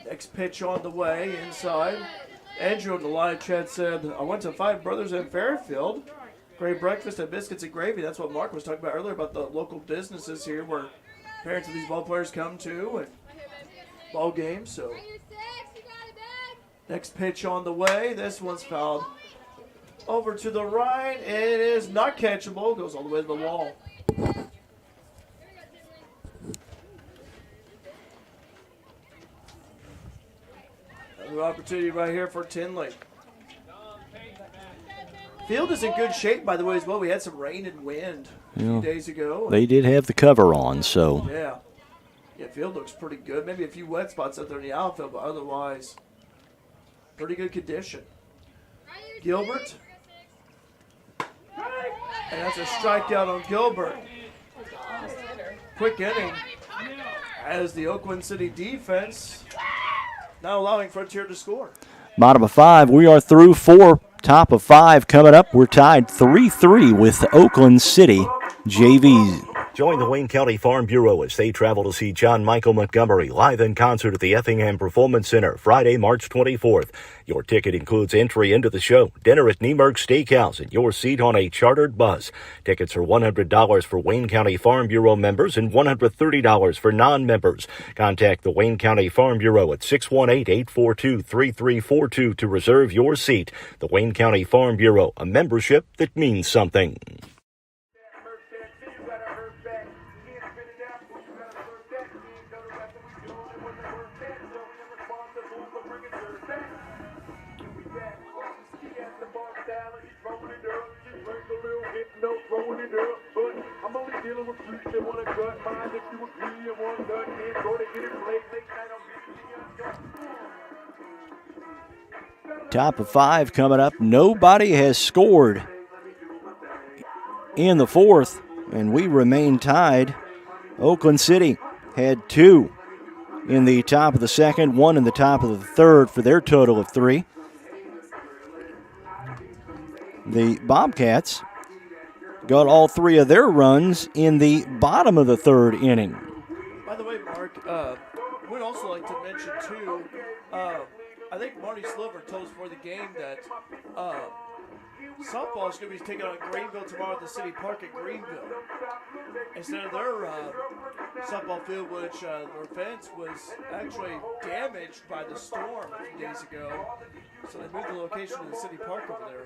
Next pitch on the way, inside. Andrew on the live chat said, I went to Five Brothers in Fairfield. Great breakfast and biscuits and gravy. That's what Mark was talking about earlier about the local businesses here where parents of these ball players come to and ball games. So next pitch on the way. This one's fouled Over to the right. It is not catchable. Goes all the way to the wall. Another opportunity right here for Tinley. Field is in good shape, by the way, as well. We had some rain and wind a few days ago. They did have the cover on, so. Yeah. Yeah, field looks pretty good. Maybe a few wet spots out there in the outfield, but otherwise, pretty good condition. Gilbert. And that's a strikeout on Gilbert. Quick inning as the Oakland City defense not allowing Frontier to score. Bottom of 5, we are through 4. Top of 5 coming up. We're tied 3-3 with Oakland City JV. Join the Wayne County Farm Bureau as they travel to see John Michael Montgomery live in concert at the Effingham Performance Center Friday, March 24th. Your ticket includes entry into the show, dinner at Niemerg Steakhouse, and your seat on a chartered bus. Tickets are $100 for Wayne County Farm Bureau members and $130 for non-members. Contact the Wayne County Farm Bureau at 618-842-3342 to reserve your seat. The Wayne County Farm Bureau, a membership that means something. Top of 5 coming up. Nobody has scored in the 4th, and we remain tied. Oakland City had 2 in the top of the 2nd, 1 in the top of the 3rd for their total of 3. The Bobcats got all 3 of their runs in the bottom of the 3rd inning. By the way, Mark, we'd also like to mention, too, I think Marty Sliver told us before the game that softball is going to be taken on Greenville tomorrow at the City Park at Greenville. Instead of their softball field, which their fence was actually damaged by the storm a few days ago. So they moved the location to the City Park over there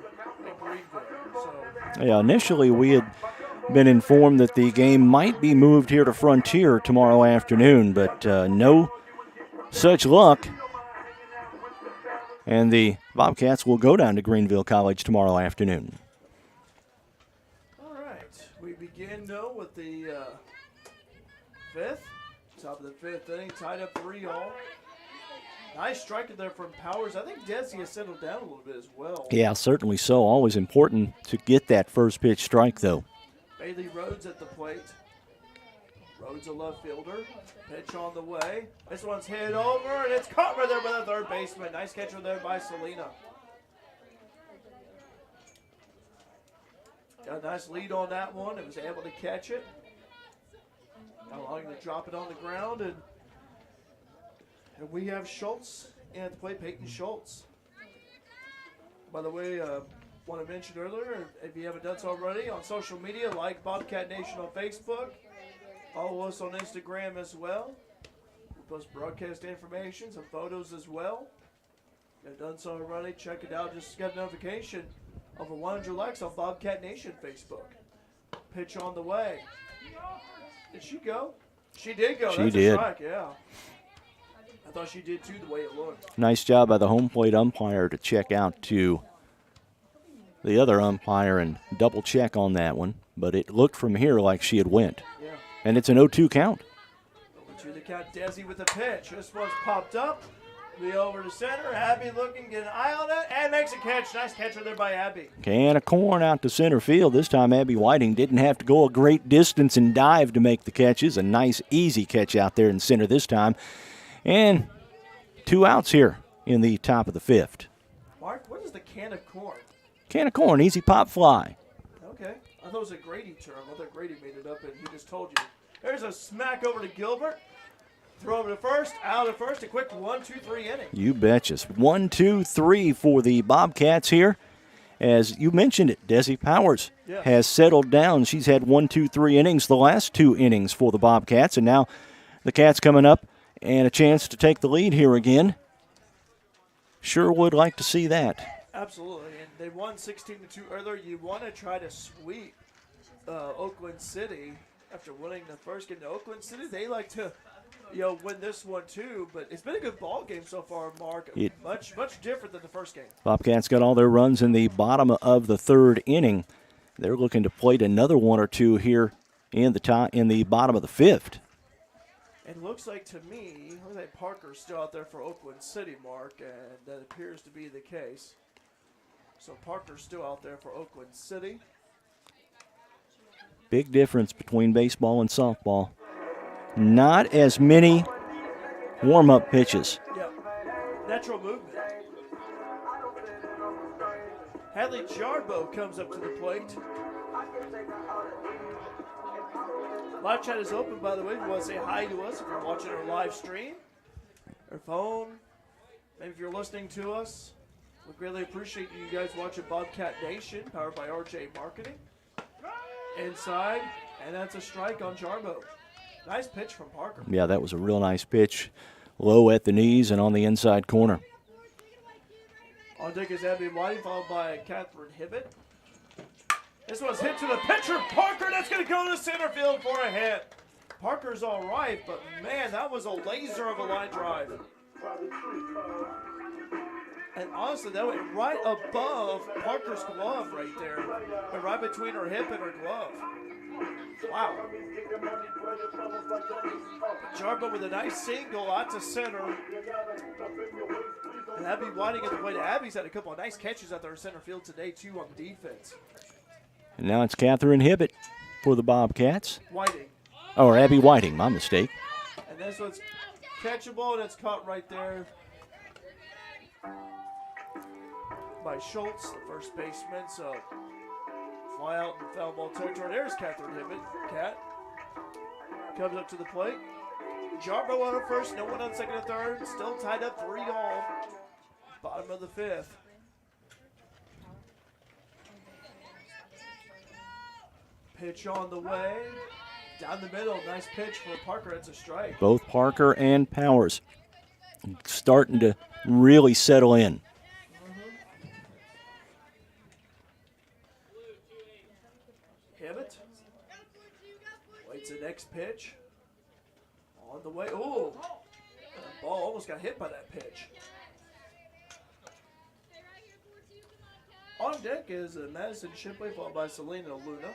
at Greenville. So. Yeah, initially we had been informed that the game might be moved here to Frontier tomorrow afternoon, but no such luck. And the Bobcats will go down to Greenville College tomorrow afternoon. All right. We begin, though, with the 5th. Top of the 5th inning, tied up 3-all. Nice striker there from Powers. I think Desi has settled down a little bit as well. Yeah, certainly so. Always important to get that first pitch strike, though. Bailey Rhodes at the plate. Rhodes a left fielder. Pitch on the way. This one's hit over, and it's caught right there by the third baseman. Nice catcher there by Selena. Got a nice lead on that one. It was able to catch it. Not allowing to drop it on the ground. And we have Schultz at the plate, Peyton Schultz. By the way, want to mention earlier, if you haven't done so already, on social media, like Bobcat Nation on Facebook. Follow us on Instagram as well. We post broadcast information, some photos as well. If you've done so already, check it out. Just got a notification. Over 100 likes on Bobcat Nation Facebook. Pitch on the way. Did she go? She did go. She That's did. A strike, yeah. I thought she did too, the way it looked. Nice job by the home plate umpire to check out to the other umpire and double check on that one. But it looked from here like she had went. Yeah. And it's an 0-2 count. Over to the count, Desi with the pitch. This one's popped up. Be over to center. Abby looking, get an eye on it, and makes a catch. Nice catcher there by Abby. Can of corn out to center field. This time Abby Whiting didn't have to go a great distance and dive to make the catches. A nice, easy catch out there in center this time. And 2 outs here in the top of the 5th. Mark, what is the can of corn? Can of corn, easy pop fly. Okay. I thought it was a Grady term. I thought Grady made it up and he just told you. There's a smack over to Gilbert. Throw over to first, out of first, a quick 1-2-3 inning. You betcha. 1, 2, 3 for the Bobcats here. As you mentioned it, Desi Powers has settled down. She's had 1, 2, 3 innings, the last 2 innings for the Bobcats. And now the Cats coming up and a chance to take the lead here again. Sure would like to see that. Absolutely, and they won 16-2 earlier. You want to try to sweep Oakland City after winning the first game. To Oakland City, they like to, win this one too. But it's been a good ball game so far, Mark. Much different than the first game. Bobcats got all their runs in the bottom of the third inning. They're looking to plate another one or two here in the bottom of the fifth. It looks like to me, looks like Parker's still out there for Oakland City, Mark, and that appears to be the case. So Parker's still out there for Oakland City. Big difference between baseball and softball. Not as many warm-up pitches. Yep. Natural movement. Hadley Jarbo comes up to the plate. Live chat is open, by the way. If you want to say hi to us, if you're watching our live stream, or phone, maybe if you're listening to us, we greatly appreciate you guys watching Bobcat Nation, powered by RJ Marketing. Inside, and that's a strike on Jarbo. Nice pitch from Parker. Yeah, that was a real nice pitch. Low at the knees and on the inside corner. On deck is Abby Whiting, followed by Catherine Hibbett. This one's hit to the pitcher, Parker. That's going to go to center field for a hit. Parker's all right, but man, that was a laser of a line drive. And honestly, that went right above Parker's glove right there. Went right between her hip and her glove. Wow. Jarbo with a nice single out to center. And Abby Whiting at the plate. Abby's had a couple of nice catches out there in center field today, too, on defense. And now it's Catherine Hibbett for the Bobcats. Whiting. Or Abby Whiting, my mistake. And this one's catchable, and it's caught right there by Schultz, the first baseman. So fly out in foul ball territory. There's Catherine Hibbett. Cat comes up to the plate. Jarbo on first, no one on second and third. Still tied up 3-all. Bottom of the fifth. Pitch on the way. Down the middle. Nice pitch for Parker. It's a strike. Both Parker and Powers starting to really settle in. Hibbett waits the next pitch. On the way. Ooh. That ball almost got hit by that pitch. On deck is Madison Shipley, followed by Selena Luna.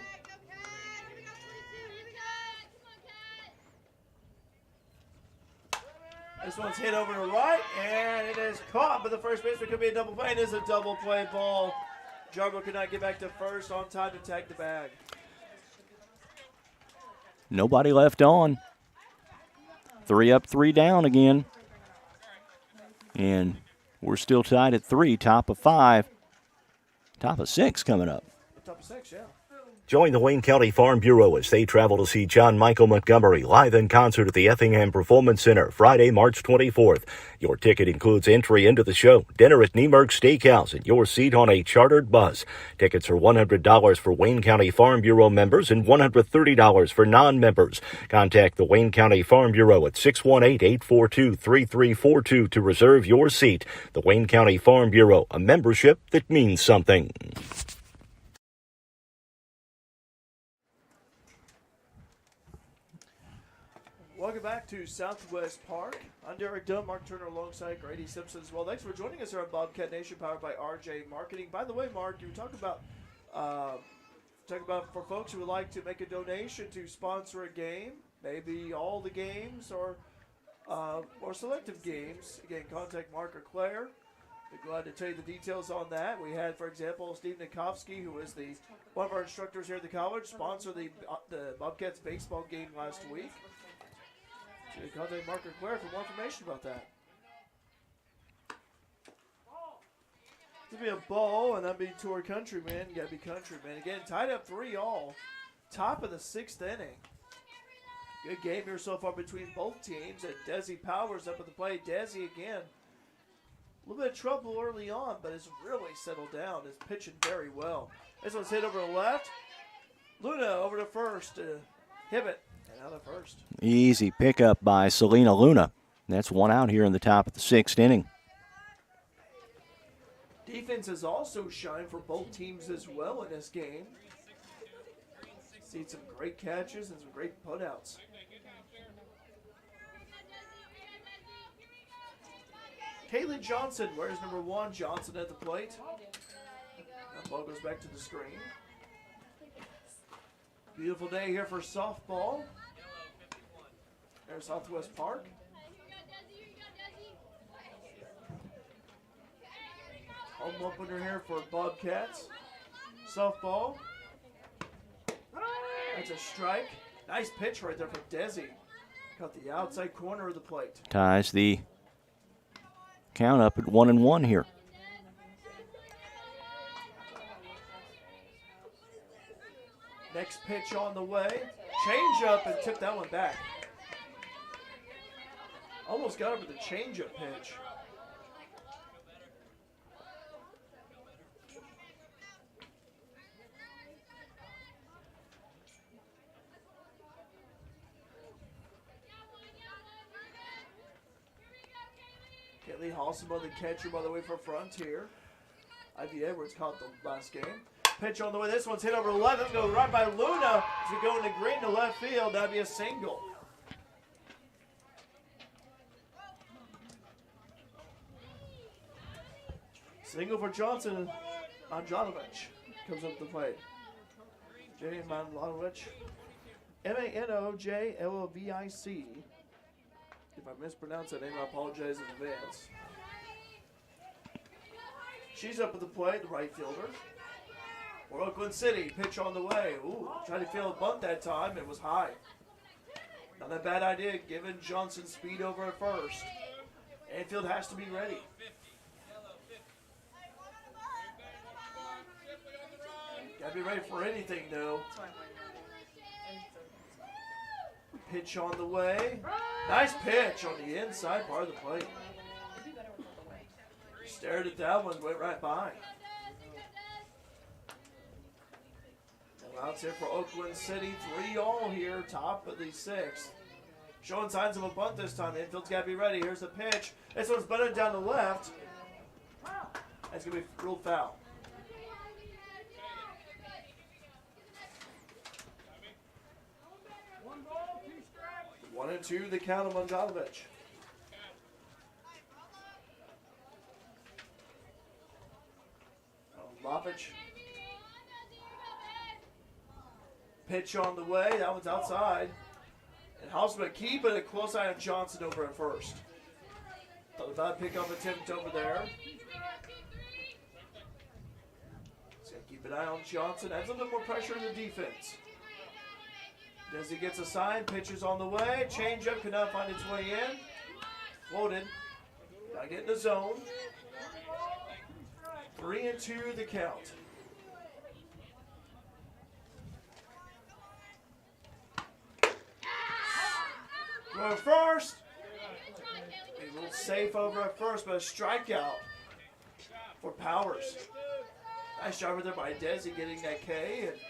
This one's hit over to right, and it is caught, but the first baseman could be a double play. It is a double play ball. Jarbo could not get back to first on time to tag the bag. Nobody left on. 3 up, 3 down again. And we're still tied at 3, top of 5. Top of 6 coming up. Top of 6, yeah. Join the Wayne County Farm Bureau as they travel to see John Michael Montgomery live in concert at the Effingham Performance Center Friday, March 24th. Your ticket includes entry into the show, dinner at Niemerg Steakhouse, and your seat on a chartered bus. Tickets are $100 for Wayne County Farm Bureau members and $130 for non-members. Contact the Wayne County Farm Bureau at 618-842-3342 to reserve your seat. The Wayne County Farm Bureau, a membership that means something. Welcome back to Southwest Park. I'm Derek Dunn, Mark Turner alongside Grady Simpson as well. Thanks for joining us here on Bobcat Nation, powered by RJ Marketing. By the way, Mark, you talk about for folks who would like to make a donation to sponsor a game, maybe all the games or selective games. Again, contact Mark or Claire. Be glad to tell you the details on that. We had, for example, Steve Nikovsky, who is one of our instructors here at the college, sponsor the Bobcats baseball game last week. So you contact Mark or Claire for more information about that. This will be a ball, and that'll be to our countryman. You got to be countryman. Again, tied up 3-all. Top of the 6th inning. Good game here so far between both teams. And Desi Powers up at the plate. Desi again. A little bit of trouble early on, but has really settled down. Is pitching very well. This one's hit over to left. Luna over to first. Hibbett. Out of first. Easy pickup by Selena Luna. That's one out here in the top of the 6th inning. Defense has also shined for both teams as well in this game. Seen some great catches and some great putouts. Kaylee Johnson, where's number 1? Johnson at the plate. That ball goes back to the screen. Beautiful day here for softball. There's Southwest Park. Home opener here for Bobcats. Softball. That's a strike. Nice pitch right there for Desi. Cut the outside corner of the plate. Ties the count up at 1-1 here. Next pitch on the way. Change up and took that one back. Almost got over the change-up pitch. Kelly Halsey on the catcher, by the way, for Frontier. Ivy Edwards caught the last game. Pitch on the way. This one's hit over the left. Let's go right by Luna. As we go into green to left field, that'd be a single. Single for Johnson. Manjanovic comes up the plate. Jay Manjanovic. Manojlovic. If I mispronounce that name, I apologize in advance. She's up at the plate, the right fielder. For Oakland City, pitch on the way. Ooh, tried to field a bunt that time. It was high. Not a bad idea, given Johnson speed over at first. Anfield has to be ready. Gotta be ready for anything, though. Pitch on the way. Nice pitch on the inside part of the plate. Stared at that one, went right by. Outs here for Oakland City. 3-all here, top of the 6th. Showing signs of a bunt this time. Infield's got to be ready. Here's the pitch. This one's bunted down the left. That's going to be ruled foul. One and two, the count of Manjanovic. Lovic. Pitch on the way. That one's outside. And Hausman keeping a close eye on Johnson over at first. Thought about pick-up attempt over there. He's got to keep an eye on Johnson. Adds a little bit more pressure in the defense. As he gets a sign, pitches on the way. Change-up cannot find its way in. Floated. Got to get in the zone. 3-2 the count. Going first. A little safe over at first, but a strikeout for Powers. Nice job right there by Desi getting that K. And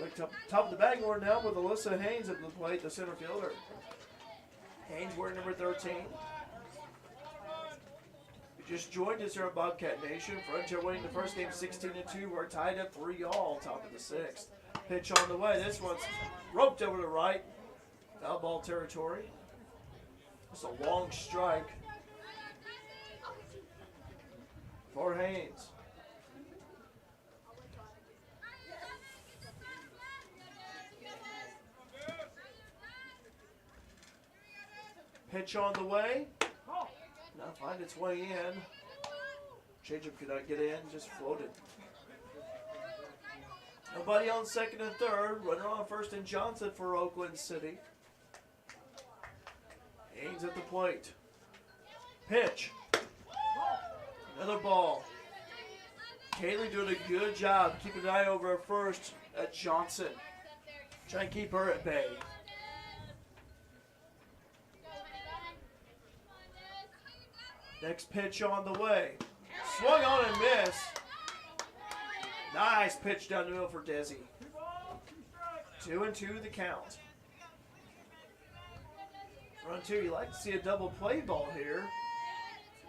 like top of the batting order now with Alyssa Haynes at the plate, the center fielder. Haynes wearing number 13. You just joined us here at Bobcat Nation. Frontier winning the first game 16-2. We're tied up 3-all, top of the 6th. Pitch on the way. This one's roped over to right. Foul ball territory. It's a long strike for Haynes. Pitch on the way. Not find its way in. Changeup could not get in, just floated. Nobody on second and third. Runner on first and Johnson for Oakland City. Haynes at the plate. Pitch. Another ball. Kaylee doing a good job keeping an eye over at first at Johnson. Trying to keep her at bay. Next pitch on the way. Swung on and missed. Nice pitch down the middle for Desi. 2-2 the count. Frontier, you like to see a double play ball here.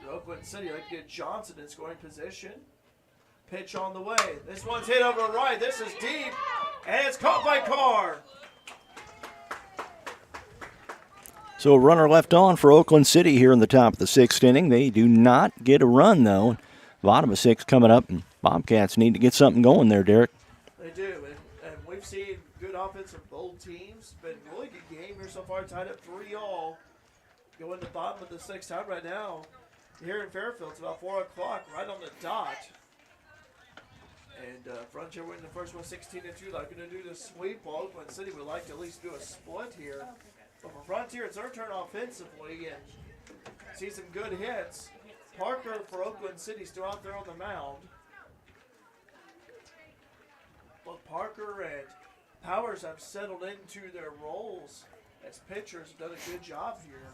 Oakland City like to get Johnson in scoring position. Pitch on the way. This one's hit over the right. This is deep, and it's caught by Carr. So a runner left on for Oakland City here in the top of the 6th inning. They do not get a run, though. Bottom of 6 coming up, and Bobcats need to get something going there, Derek. They do, and we've seen good offense from both teams. Been a really good game here so far, tied up 3-all. Going to the bottom of the 6th time right now. Here in Fairfield, it's about 4 o'clock, right on the dot. And Frontier winning the first one 16-2. They're going to do the sweep. Well, Oakland City would like to at least do a split here. But for Frontier, it's their turn offensively and see some good hits. Parker for Oakland City still out there on the mound. Both Parker and Powers have settled into their roles as pitchers. Have done a good job here.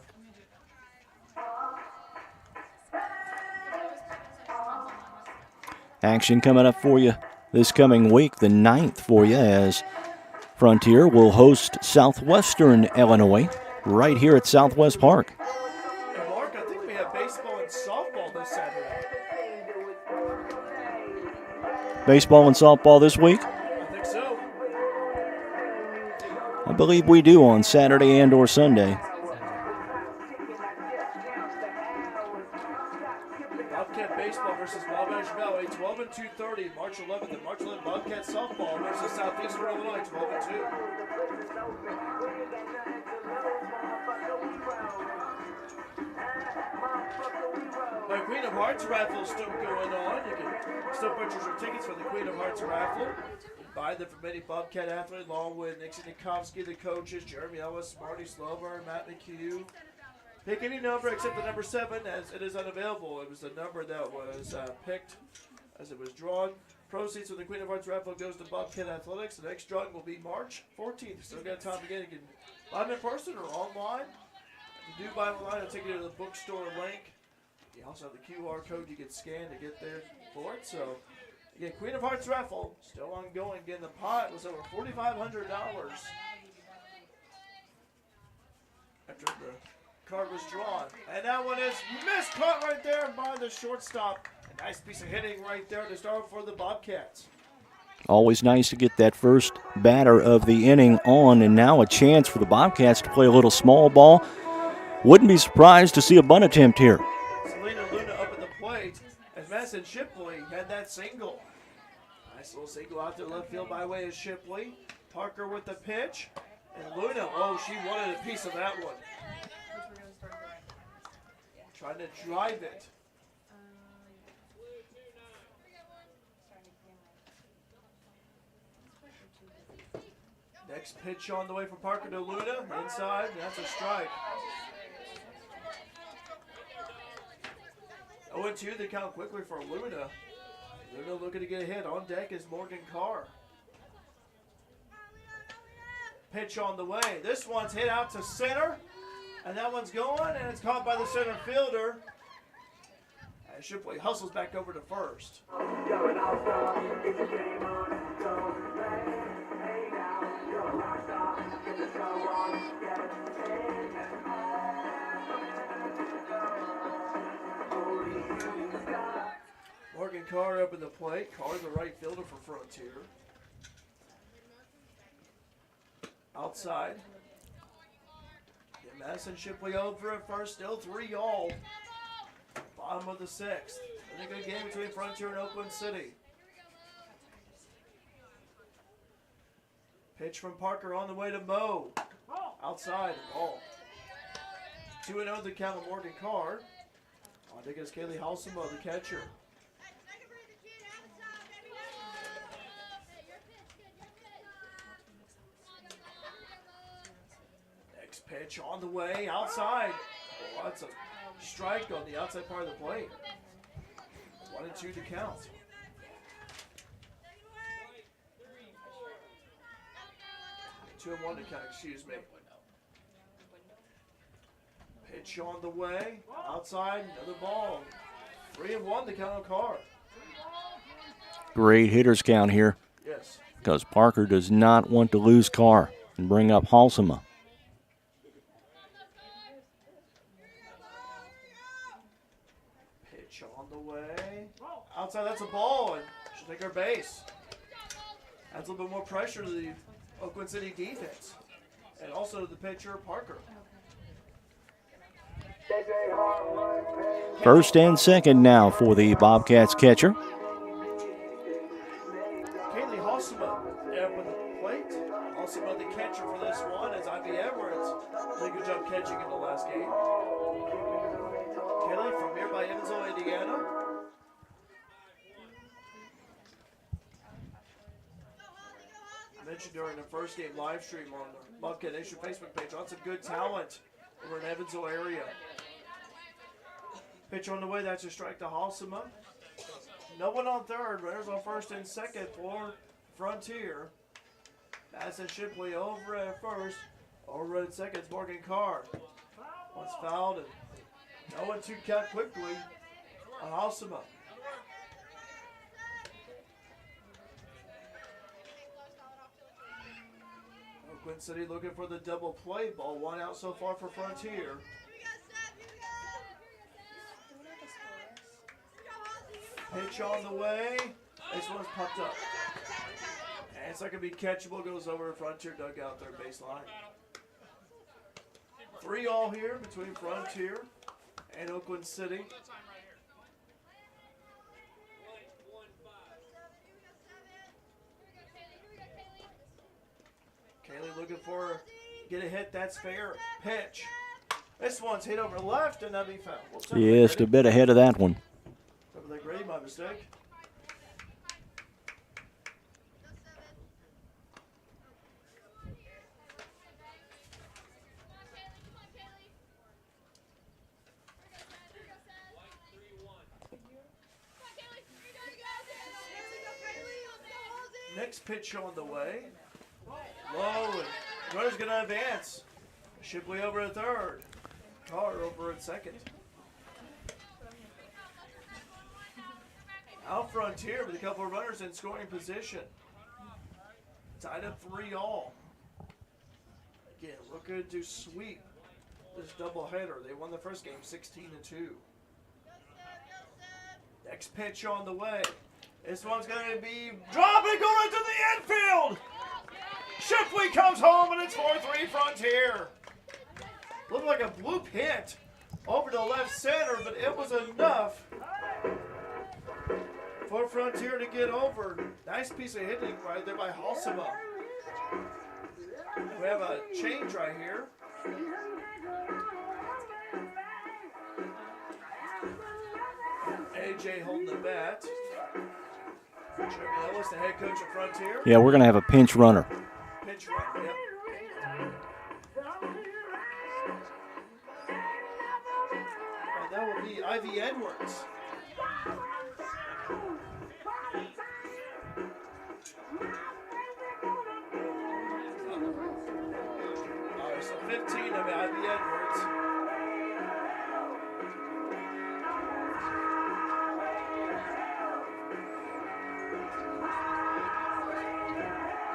Action coming up for you this coming week, the 9th for you, as Frontier will host Southwestern Illinois right here at Southwest Park. And Mark, I think we have baseball and softball this Saturday. Baseball and softball this week? I think so. I believe we do on Saturday and or Sunday. Bobcat baseball versus Wabash Valley, 12 and 2:30, March 11th, and March 11th Bobcat softball versus Southeastern Illinois, 12 and 2. The Queen of Hearts raffle is still going on. You can still purchase your tickets for the Queen of Hearts raffle. Buy them from any Bobcat athlete, along with Nixon Nikovsky, the coaches, Jeremy Ellis, Marty Slover, Matt McHugh. Pick any number except the number 7, as it is unavailable. It was the number that was picked as it was drawn. Proceeds from the Queen of Hearts raffle goes to Bobcat Athletics. The next drawing will be March 14th. Still got time to get it. You can buy them in person or online. If you do buy them online, I'll take you to the bookstore link. You also have the QR code you can scan to get there for it. So, again, Queen of Hearts raffle still ongoing. Again, the pot was over $4,500 after the card was drawn. And that one is missed, caught right there by the shortstop. A nice piece of hitting right there to start for the Bobcats. Always nice to get that first batter of the inning on, and now a chance for the Bobcats to play a little small ball. Wouldn't be surprised to see a bunt attempt here. Selena Luna up at the plate as Madison Shipley had that single. Nice little single out there left field by way of Shipley. Parker with the pitch. And Luna, oh, she wanted a piece of that one. Trying to drive it. Next pitch on the way from Parker to Luna. Inside, and that's a strike. 0-2, they count quickly for Luna. Luna looking to get a hit. On deck is Morgan Carr. Pitch on the way. This one's hit out to center. And that one's going, and it's caught by the center fielder. And Shipley hustles back over to first. Morgan Carr up in the plate. Carr the right fielder for Frontier. Outside. Madison Shipley over at first, still 3-all. Bottom of the 6th. I think a good game between Frontier and Oakland City. Pitch from Parker on the way to Moe. Outside, ball. 2-0 the count of Morgan Carr. I think it's Kaylee Halsemo, the catcher. Pitch on the way, outside. Oh, that's a strike on the outside part of the plate. 1-2 to count. 2-1 to count, excuse me. Pitch on the way, outside, another ball. 3-1 to count on Carr. Great hitters count here. Yes. Because Parker does not want to lose Carr and bring up Halsema. She'll take her base. Adds a little bit more pressure to the Oakland City defense. And also to the pitcher, Parker. First and second now for the Bobcats catcher. Kaylee Halsema up with the plate. Halsema the catcher for this one as Ivy Edwards did a good job catching in the last game. Kaylee from nearby Evansville, Indiana. I mentioned during the first game live stream on the Bobcat Nation Facebook page, lots of good talent over in Evansville area. Pitch on the way, that's a strike to Halsema. No one on third, runners on first and second for Frontier. Madison Shipley over at first, over at second, Morgan Carr. Once fouled and no 1-2 count quickly on Halsema. Oakland City looking for the double play ball. 1 out so far for Frontier. Pitch on the way. This one's popped up. And it's not going to be catchable. Goes over to Frontier dugout, third baseline. 3-3 here between Frontier and Oakland City. Kaylee looking for get a hit. That's fair. Pitch. This one's hit over left and that'll be foul. Just a bit ahead of that one. Ready, my mistake. Next pitch on the way. Low, and runner's going to advance. Shipley over at third. Carr over at second. Out Frontier with a couple of runners in scoring position. Tied up 3-3. Again, looking to sweep this doubleheader. They won the first game 16-2. Next pitch on the way. This one's going to be dropping, going into the infield. Shipley comes home and it's 4-3 Frontier. Looked like a bloop hit over to left center, but it was enough for Frontier to get over. Nice piece of hitting right there by Halsema. We have a change right here. AJ holding the bat. Jeremy Ellis, the head coach of Frontier. Yeah, we're going to have a pinch runner. Pinch runner, yep. And that will be Ivy Edwards. Alright, so 15 of Ivy Edwards.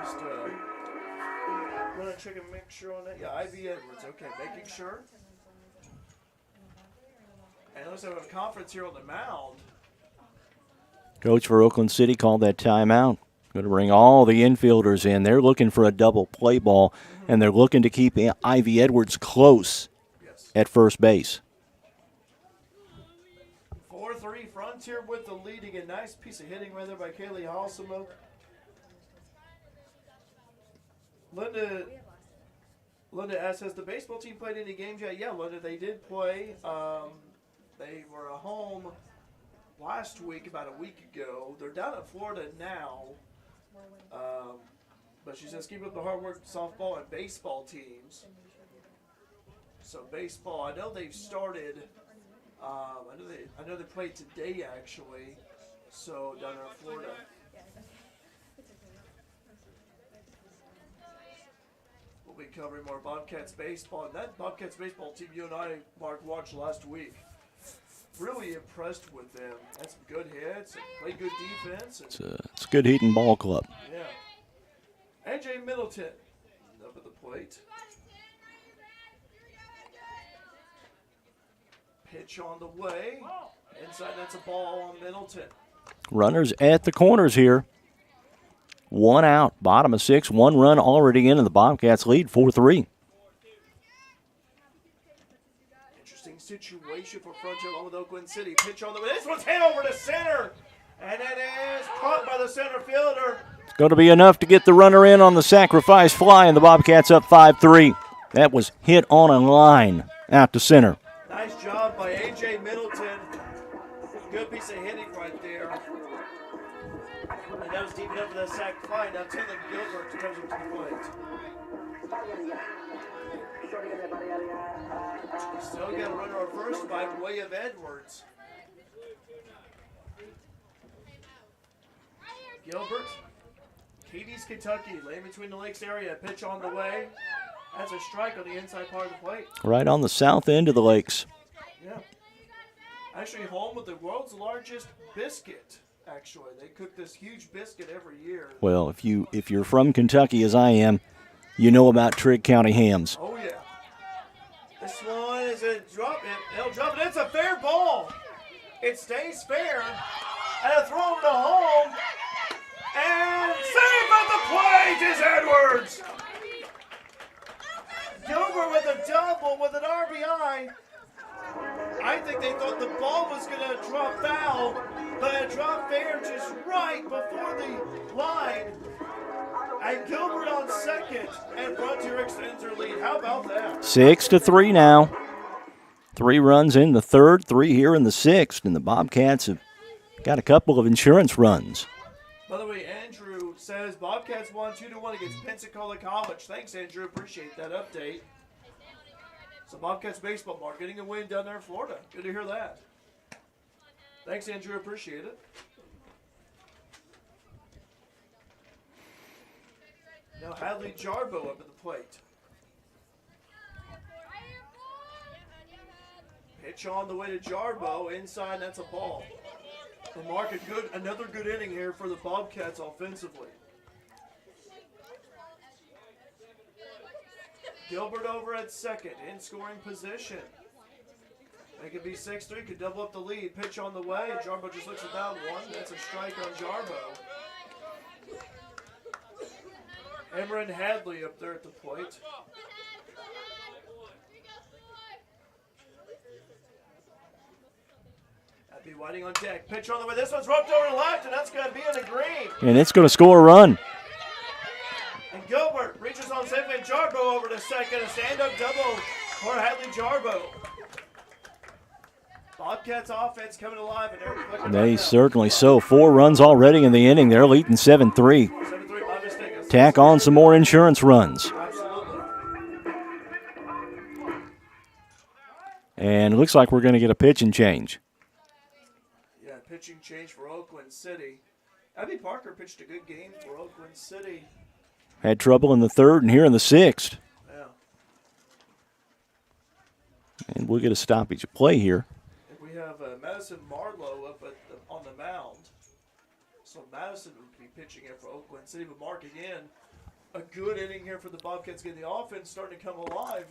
Just run a check and make sure on that. Yeah, Ivy Edwards. Okay, making sure. And it looks like we have a conference here on the mound. Coach for Oakland City called that timeout. Going to bring all the infielders in. They're looking for a double play ball, and they're looking to keep Ivy Edwards close at first base. 4-3 Frontier with the lead. Again, nice piece of hitting right there by Kaylee Halsema. Linda asks, has the baseball team played any games yet? Yeah, Linda, they did play. They were home last week, about a week ago. They're down in Florida now. But she says keep up the hard work, softball and baseball teams. So baseball, I know they've started. I know they played today actually. So down there in Florida. We'll be covering more Bobcats baseball, and that Bobcats baseball team you and I, Mark, watched last week. Really impressed with them. Had some good hits and played good defense. It's a good hitting ball club. Yeah. AJ Middleton up at the plate. Pitch on the way. Inside, that's a ball on Middleton. Runners at the corners here. 1 out, bottom of 6, 1 run already in, and the Bobcats lead 4-3. Interesting situation for Frontier along with Oakland City. Pitch on the way. This one's hit over to center. And it is caught by the center fielder. It's going to be enough to get the runner in on the sacrifice fly, and the Bobcats up 5-3. That was hit on a line out to center. Nice job by A.J. Middleton. Good piece of hitting right there. And that was deep enough for that sac fly. Now Taylor Gilbert comes up to the plate. Still got a runner on first by way of Edwards. Gilbert, Katie's Kentucky, laying between the lakes area. Pitch on the way. That's a strike on the inside part of the plate. Right on the south end of the lakes. Yeah. Actually home with the world's largest biscuit, actually. They cook this huge biscuit every year. Well, if you're from Kentucky, as I am, you know about Trigg County hams. Oh, yeah. This one is a drop. It'll drop it. It's a fair ball. It stays fair. And a throw over to home. And save at the plate is Edwards. Gilbert with a double with an RBI. I think they thought the ball was going to drop foul, but it dropped fair just right before the line. And Gilbert on second, and Frontier extends their lead. How about that? 6-3 now. 3 runs in the third, 3 here in the sixth, and the Bobcats have got a couple of insurance runs. By the way, Andrew says Bobcats won 2-1 against Pensacola College. Thanks, Andrew. Appreciate that update. So Bobcats baseball, Mark, getting a win down there in Florida. Good to hear that. Thanks, Andrew. Appreciate it. Now Hadley Jarbo up at the plate. Pitch on the way to Jarbo. Inside, that's a ball. And Mark, another good inning here for the Bobcats offensively. Gilbert over at second, in scoring position. They could be 6-3, could double up the lead. Pitch on the way, and Jarbo just looks at that one. That's a strike on Jarbo. Emron Hadley up there at the plate. Abby Whiting on deck. Pitch on the way. This one's roped over to left, and that's going to be in the green. And it's going to score a run. And Gilbert reaches on second, and Jarbo over to second. A stand-up double for Hadley Jarbo. Bobcats offense coming alive. And They certainly so. 4 runs already in the inning. They're leading 7-3. 7-3, my mistake. Tack on some more insurance runs. Absolutely. And it looks like we're going to get a pitching change. Yeah, pitching change for Oakland City. Abby Parker pitched a good game for Oakland City. Had trouble in the third and here in the sixth. Yeah. And we'll get a stoppage of play here. And we have Madison Marlowe up on the mound. So Madison would be pitching it for Oakland City. But Mark, again, a good inning here for the Bobcats. Getting the offense starting to come alive.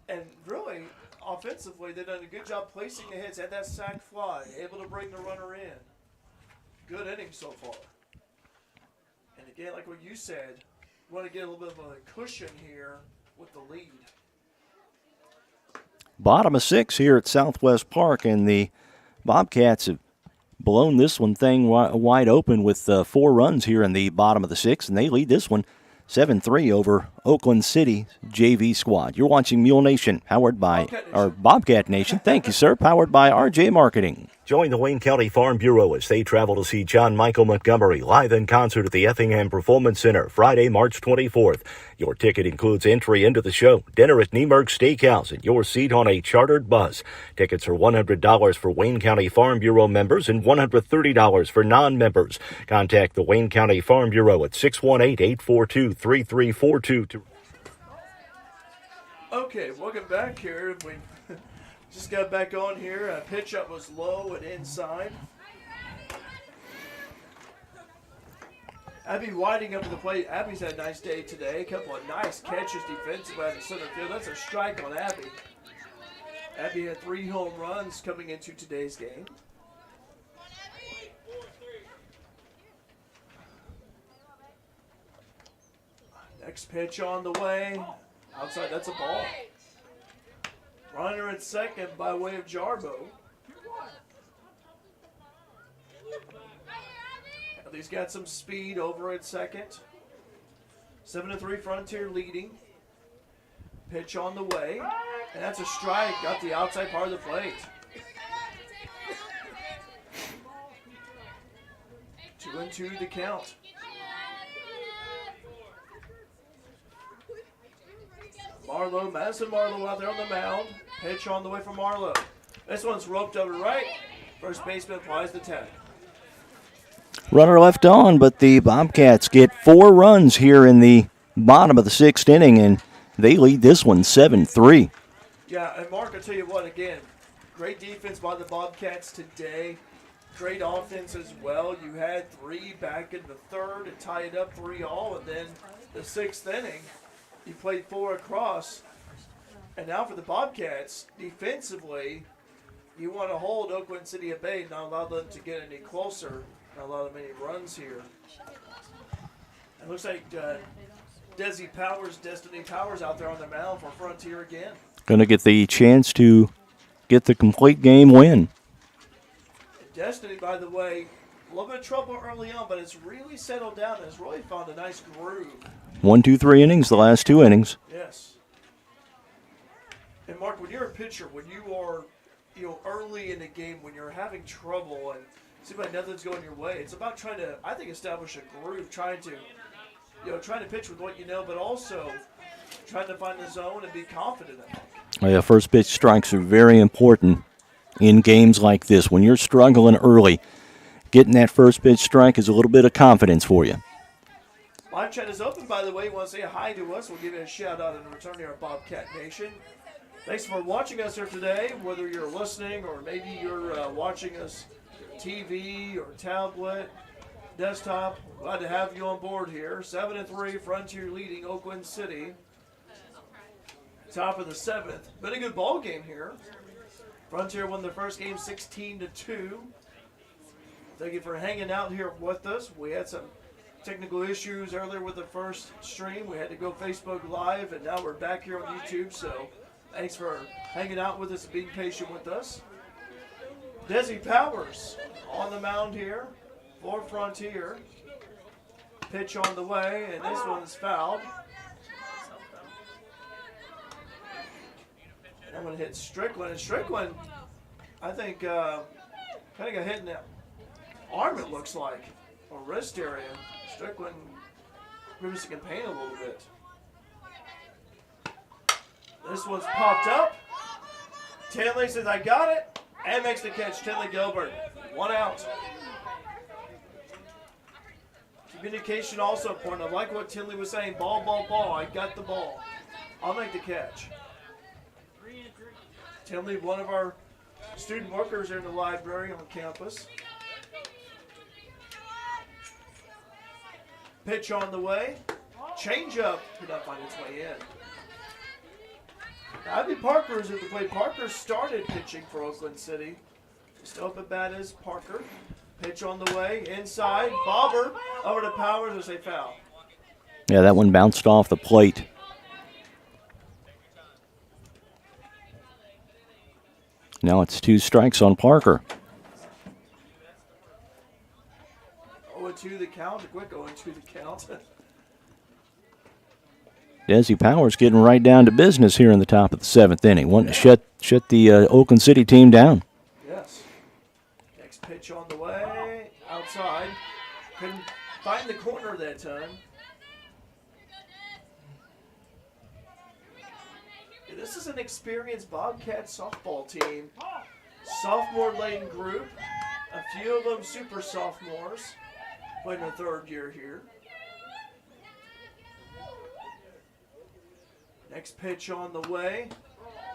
And really, offensively, they've done a good job placing the hits. Had that sac fly. Able to bring the runner in. Good inning so far. And again, like what you said, we want to get a little bit of a cushion here with the lead. Bottom of 6 here at Southwest Park, and the Bobcats have blown this one thing wide open with 4 runs here in the bottom of the 6th, and they lead this one 7-3 over Oakland City JV squad. You're watching Mule Nation, powered by Bobcat Nation. Thank you, sir. Powered by RJ Marketing. Join the Wayne County Farm Bureau as they travel to see John Michael Montgomery live in concert at the Effingham Performance Center Friday, March 24th. Your ticket includes entry into the show, dinner at Niemerg Steakhouse, and your seat on a chartered bus. Tickets are $100 for Wayne County Farm Bureau members and $130 for non-members. Contact the Wayne County Farm Bureau at 618-842-3342. Okay, welcome back here. We just got back on here. Pitch up was low and inside. Abby Whiting up to the plate. Abby's had a nice day today. A couple of nice catches defensively out of center field. That's a strike on Abby. Abby had 3 home runs coming into today's game. Next pitch on the way. Outside, that's a ball. Runner at second by way of Jarbo. He's got some speed over at second. 7-3 Frontier leading. Pitch on the way. And that's a strike. Got the outside part of the plate. 2-2 to count. Madison Marlowe out there on the mound. Pitch on the way from Marlowe. This one's roped over right. First baseman applies the tag. Runner left on, but the Bobcats get 4 runs here in the bottom of the 6th inning, and they lead this one 7-3. Yeah, and Mark, I'll tell you what, again, great defense by the Bobcats today. Great offense as well. You had 3 back in the 3rd to tie it up 3-all, and then the 6th inning, you played 4 across. And now for the Bobcats, defensively, you want to hold Oakland City at bay, not allow them to get any closer, not allow them any runs here. It looks like Destiny Powers out there on the mound for Frontier again. Going to get the chance to get the complete game win. Destiny, by the way, a little bit of trouble early on, but it's really settled down and has really found a nice groove. 1, 2, 3 innings, the last 2 innings. Yes. And Mark, when you're a pitcher, when you are, early in the game, when you're having trouble and it seems like nothing's going your way, it's about trying to, I think, establish a groove, trying to pitch with what you know, but also trying to find the zone and be confident in it. Yeah, first pitch strikes are very important in games like this. When you're struggling early, getting that first pitch strike is a little bit of confidence for you. Live chat is open, by the way. You want to say hi to us, we'll give you a shout out in return here at Bobcat Nation. Thanks for watching us here today, whether you're listening or maybe you're watching us TV or tablet, desktop. Glad to have you on board here. 7-3, Frontier leading Oakland City. Top of the 7th. Been a good ball game here. Frontier won the first game 16-2. Thank you for hanging out here with us. We had some technical issues earlier with the first stream. We had to go Facebook Live, and now we're back here on YouTube. So thanks for hanging out with us and being patient with us. Desi Powers on the mound here for Frontier. Pitch on the way, and this one's fouled. And I'm going to hit Strickland. And Strickland, I think, kind of got hit in the arm, it looks like, or wrist area. Strickland grimacing in pain a little bit. This one's popped up. Tinley says, I got it, and makes the catch. Tinley Gilbert, 1 out. Communication also important. I like what Tinley was saying. Ball, ball, ball. I got the ball. I'll make the catch. Tinley, one of our student workers here in the library on campus. Pitch on the way. Change up. Did not find its way in. Abby Parker is at the plate. Parker started pitching for Oakland City. Still up at bat is Parker. Pitch on the way. Inside. Bobber over to Powers as they foul. Yeah, that one bounced off the plate. Now it's 2 strikes on Parker. 0-2 the count. A quick 0-2 the count. Desi Powers getting right down to business here in the top of the 7th inning. Wanting to shut the Oakland City team down. Yes. Next pitch on the way. Outside. Couldn't find the corner that time. Yeah, this is an experienced Bobcat softball team. Sophomore-laden group. A few of them super sophomores. Playing their 3rd year here. Next pitch on the way.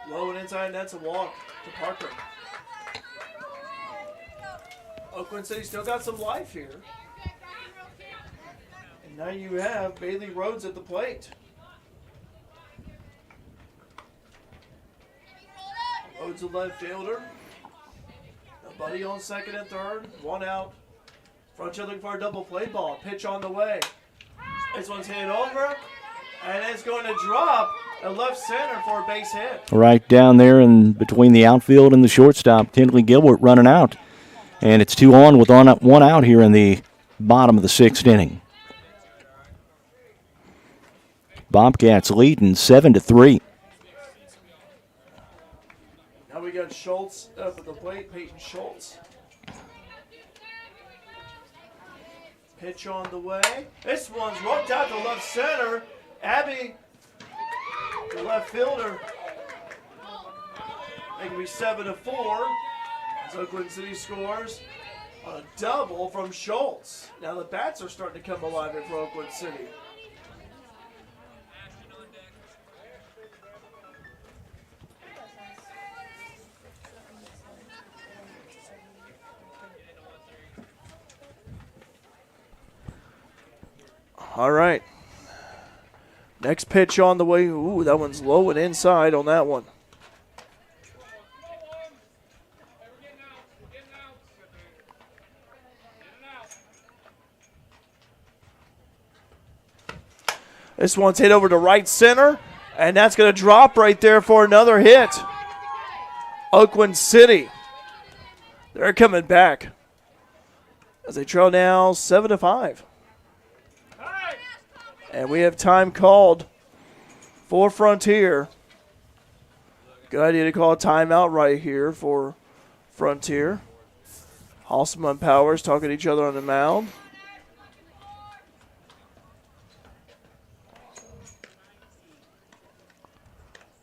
Low and inside, and that's a walk to Parker. Oakland City still got some life here. And now you have Bailey Rhodes at the plate. Rhodes a left fielder. Nobody on second and third. 1 out. Frontier looking for a double play ball. Pitch on the way. This one's hit over. And it's going to drop a left center for a base hit. Right down there in between the outfield and the shortstop, Tinley Gilbert running out. And it's 2 on with one out here in the bottom of the 6th inning. Bobcats leading 7-3. Now we got Schultz up at the plate, Peyton Schultz. Pitch on the way. This one's roped out to left center. Abby, the left fielder. It can be 7-4. As Oakland City scores on a double from Schultz. Now the bats are starting to come alive here for Oakland City. All right. Next pitch on the way. Ooh, that one's low and inside on that one. This one's hit over to right center, and that's going to drop right there for another hit. Oakland City, they're coming back as they trail now 7-5. And we have time called for Frontier. Good idea to call a timeout right here for Frontier. Halsema and Powers talking to each other on the mound.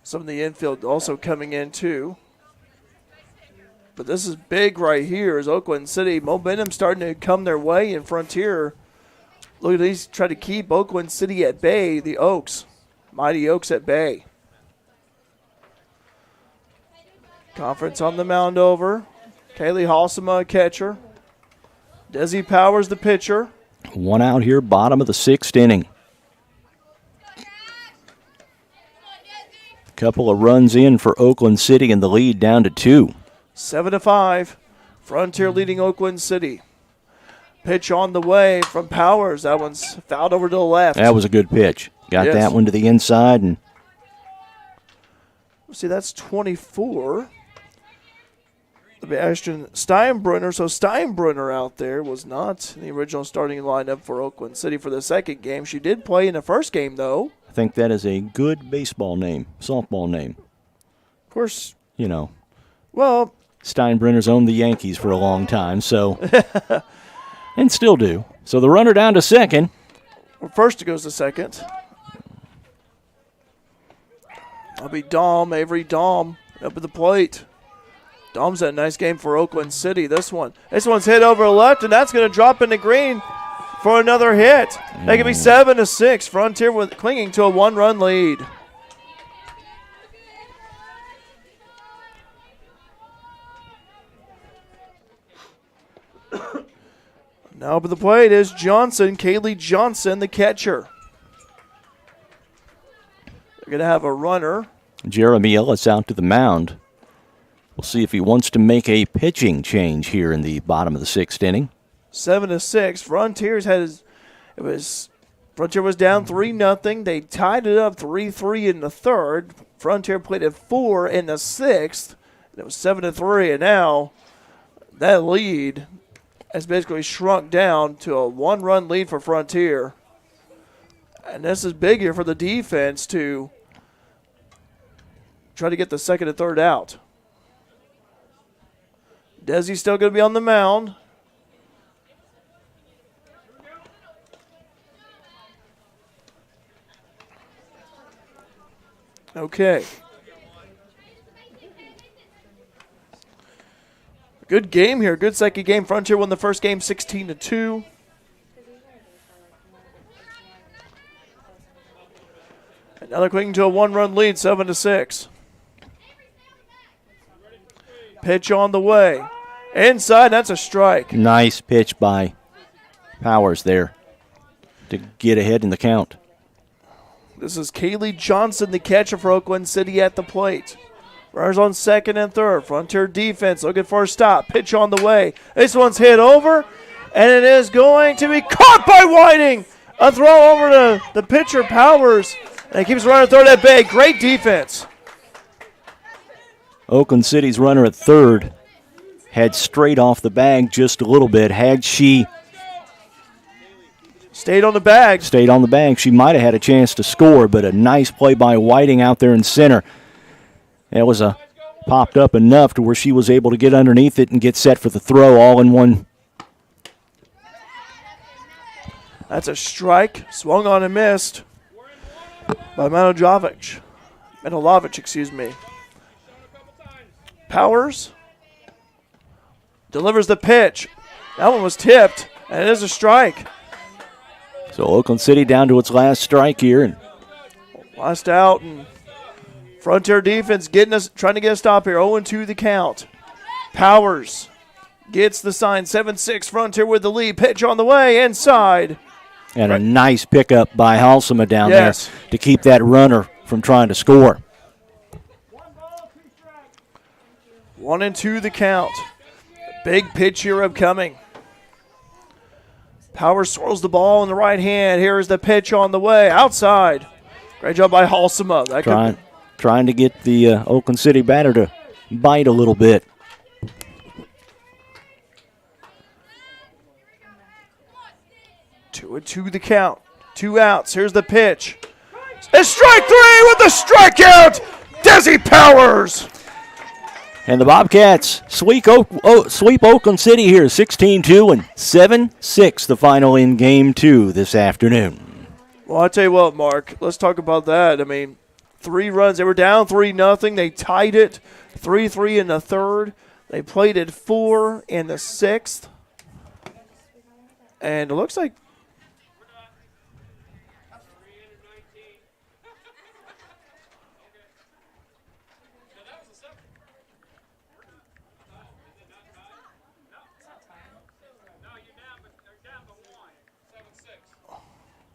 Some of the infield also coming in too. But this is big right here as Oakland City. Momentum starting to come their way in Frontier. Look at these, try to keep Oakland City at bay, the Oaks. Mighty Oaks at bay. Conference on the mound over. Kaylee Halsema, catcher. Desi Powers, the pitcher. 1 out here, bottom of the 6th inning. Couple of runs in for Oakland City and the lead down to 2. 7-5. Frontier leading Oakland City. Pitch on the way from Powers. That one's fouled over to the left. That was a good pitch. Got that one to the inside. And see, that's 24. Ashton Steinbrenner. So Steinbrenner out there was not in the original starting lineup for Oakland City for the second game. She did play in the first game, though. I think that is a good baseball name, softball name. Of course. You know. Well, Steinbrenner's owned the Yankees for a long time, so. And still do. So the runner down to second. Well, first it goes to second. That'll be Dom, Avery Dom, up at the plate. Dom's had a nice game for Oakland City. This one's hit over the left, and that's going to drop into green for another hit. That could be 7-6. Frontier clinging to a 1-run lead. Now up at the plate is Johnson, Kaylee Johnson, the catcher. They're going to have a runner. Jeremy Ellis out to the mound. We'll see if he wants to make a pitching change here in the bottom of the 6th inning. 7-6. Frontier was down 3-0. They tied it up 3-3 in the third. Frontier played at 4 in the 6th. It was 7-3, and now that lead has basically shrunk down to a 1-run lead for Frontier. And this is big here for the defense to try to get the second and third out. Desi's still going to be on the mound. Okay. Good game here. Good second game. Frontier won the first game 16-2. And now they're clinging to a 1-run lead, 7-6. Pitch on the way. Inside, that's a strike. Nice pitch by Powers there to get ahead in the count. This is Kaylee Johnson, the catcher for Oakland City at the plate. Runners on second and third. Frontier defense looking for a stop. Pitch on the way. This one's hit over, and it is going to be caught by Whiting. A throw over to the pitcher, Powers. And he keeps running third at bay. Great defense. Oakland City's runner at third had straight off the bag just a little bit. Had she stayed on the bag, she might have had a chance to score, but a nice play by Whiting out there in center. It was popped up enough to where she was able to get underneath it and get set for the throw all in one. That's a strike. Swung on and missed by Manilovic, excuse me. Powers delivers the pitch. That one was tipped, and it is a strike. So Oakland City down to its last strike here. And last out, and Frontier defense trying to get a stop here. 0-2 the count. Powers gets the sign. 7-6 Frontier with the lead. Pitch on the way, inside. And a nice pickup by Halsema down there to keep that runner from trying to score. 1-2 the count. Big pitch here upcoming. Powers swirls the ball in the right hand. Here is the pitch on the way. Outside. Great job by Halsema. Trying to get the Oakland City batter to bite a little bit. 2-2 the count. 2 outs. Here's the pitch. It's strike 3 with the strikeout. Desi Powers. And the Bobcats sweep Oakland City here, 16-2 and 7-6, the final in Game 2 this afternoon. Well, I'll tell you what, Mark, let's talk about that. I mean, 3 runs. They were down 3-0. They tied it 3-3 in the third. They played it 4 in the sixth. And it looks like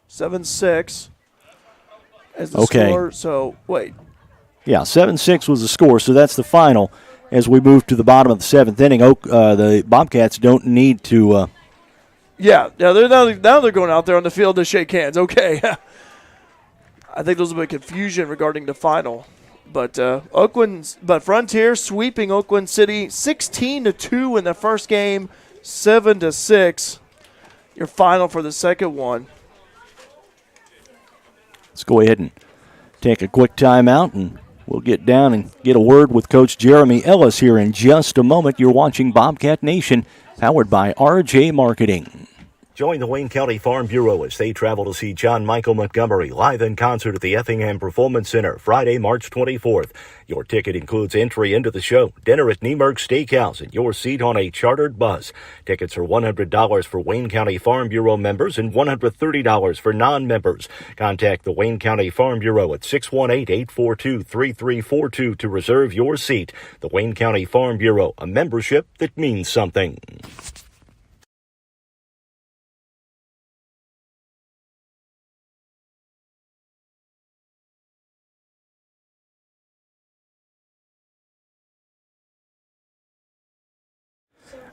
(7-6) as the score. So, wait. Yeah, 7-6 was the score, so that's the final. As we move to the bottom of the 7th inning, the Bobcats don't need to. Now they're going out there on the field to shake hands. Okay. I think there's a bit of confusion regarding the final. But Frontier sweeping Oakland City 16-2 in the first game, 7-6. Your final for the second one. Let's go ahead and take a quick timeout, and we'll get down and get a word with Coach Jeremy Ellis here in just a moment. You're watching Bobcat Nation, powered by RJ Marketing. Join the Wayne County Farm Bureau as they travel to see John Michael Montgomery live in concert at the Effingham Performance Center Friday, March 24th. Your ticket includes entry into the show, dinner at Niemerg Steakhouse, and your seat on a chartered bus. Tickets are $100 for Wayne County Farm Bureau members and $130 for non-members. Contact the Wayne County Farm Bureau at 618-842-3342 to reserve your seat. The Wayne County Farm Bureau, a membership that means something.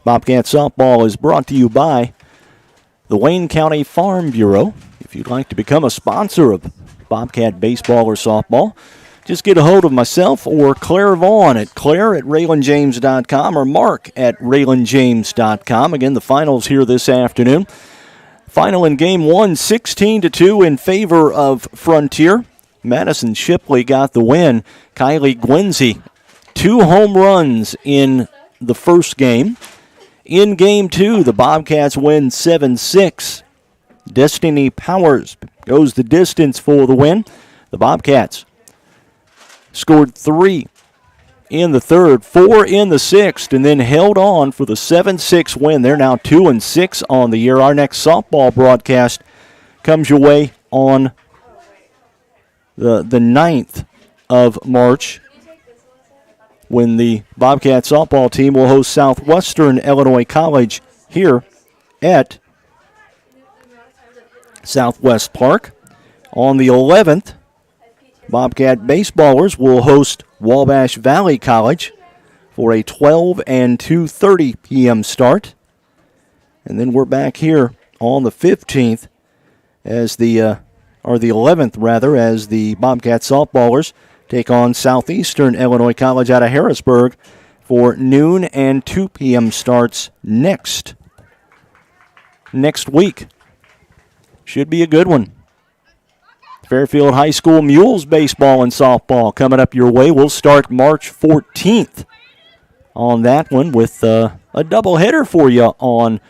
Bobcat Softball is brought to you by the Wayne County Farm Bureau. If you'd like to become a sponsor of Bobcat baseball or softball, just get a hold of myself or Claire Vaughn at claire@RaylanJames.com or mark@RaylanJames.com. Again, the finals here this afternoon. Final in Game 1, 16-2 in favor of Frontier. Madison Shipley got the win. Kylie Gwinsey, 2 home runs in the first game. In Game 2, the Bobcats win 7-6. Destiny Powers goes the distance for the win. The Bobcats scored 3 in the third, 4 in the sixth, and then held on for the 7-6 win. They're now 2-6 on the year. Our next softball broadcast comes your way on the 9th of March, when the Bobcat softball team will host Southwestern Illinois College here at Southwest Park. On the 11th, Bobcat baseballers will host Wabash Valley College for a 12 and 2:30 p.m. start. And then we're back here on the 15th as the 11th rather, as the Bobcat softballers take on Southeastern Illinois College out of Harrisburg for noon and 2 p.m. starts next week. Should be a good one. Fairfield High School Mules baseball and softball coming up your way. We'll start March 14th on that one with a doubleheader for you on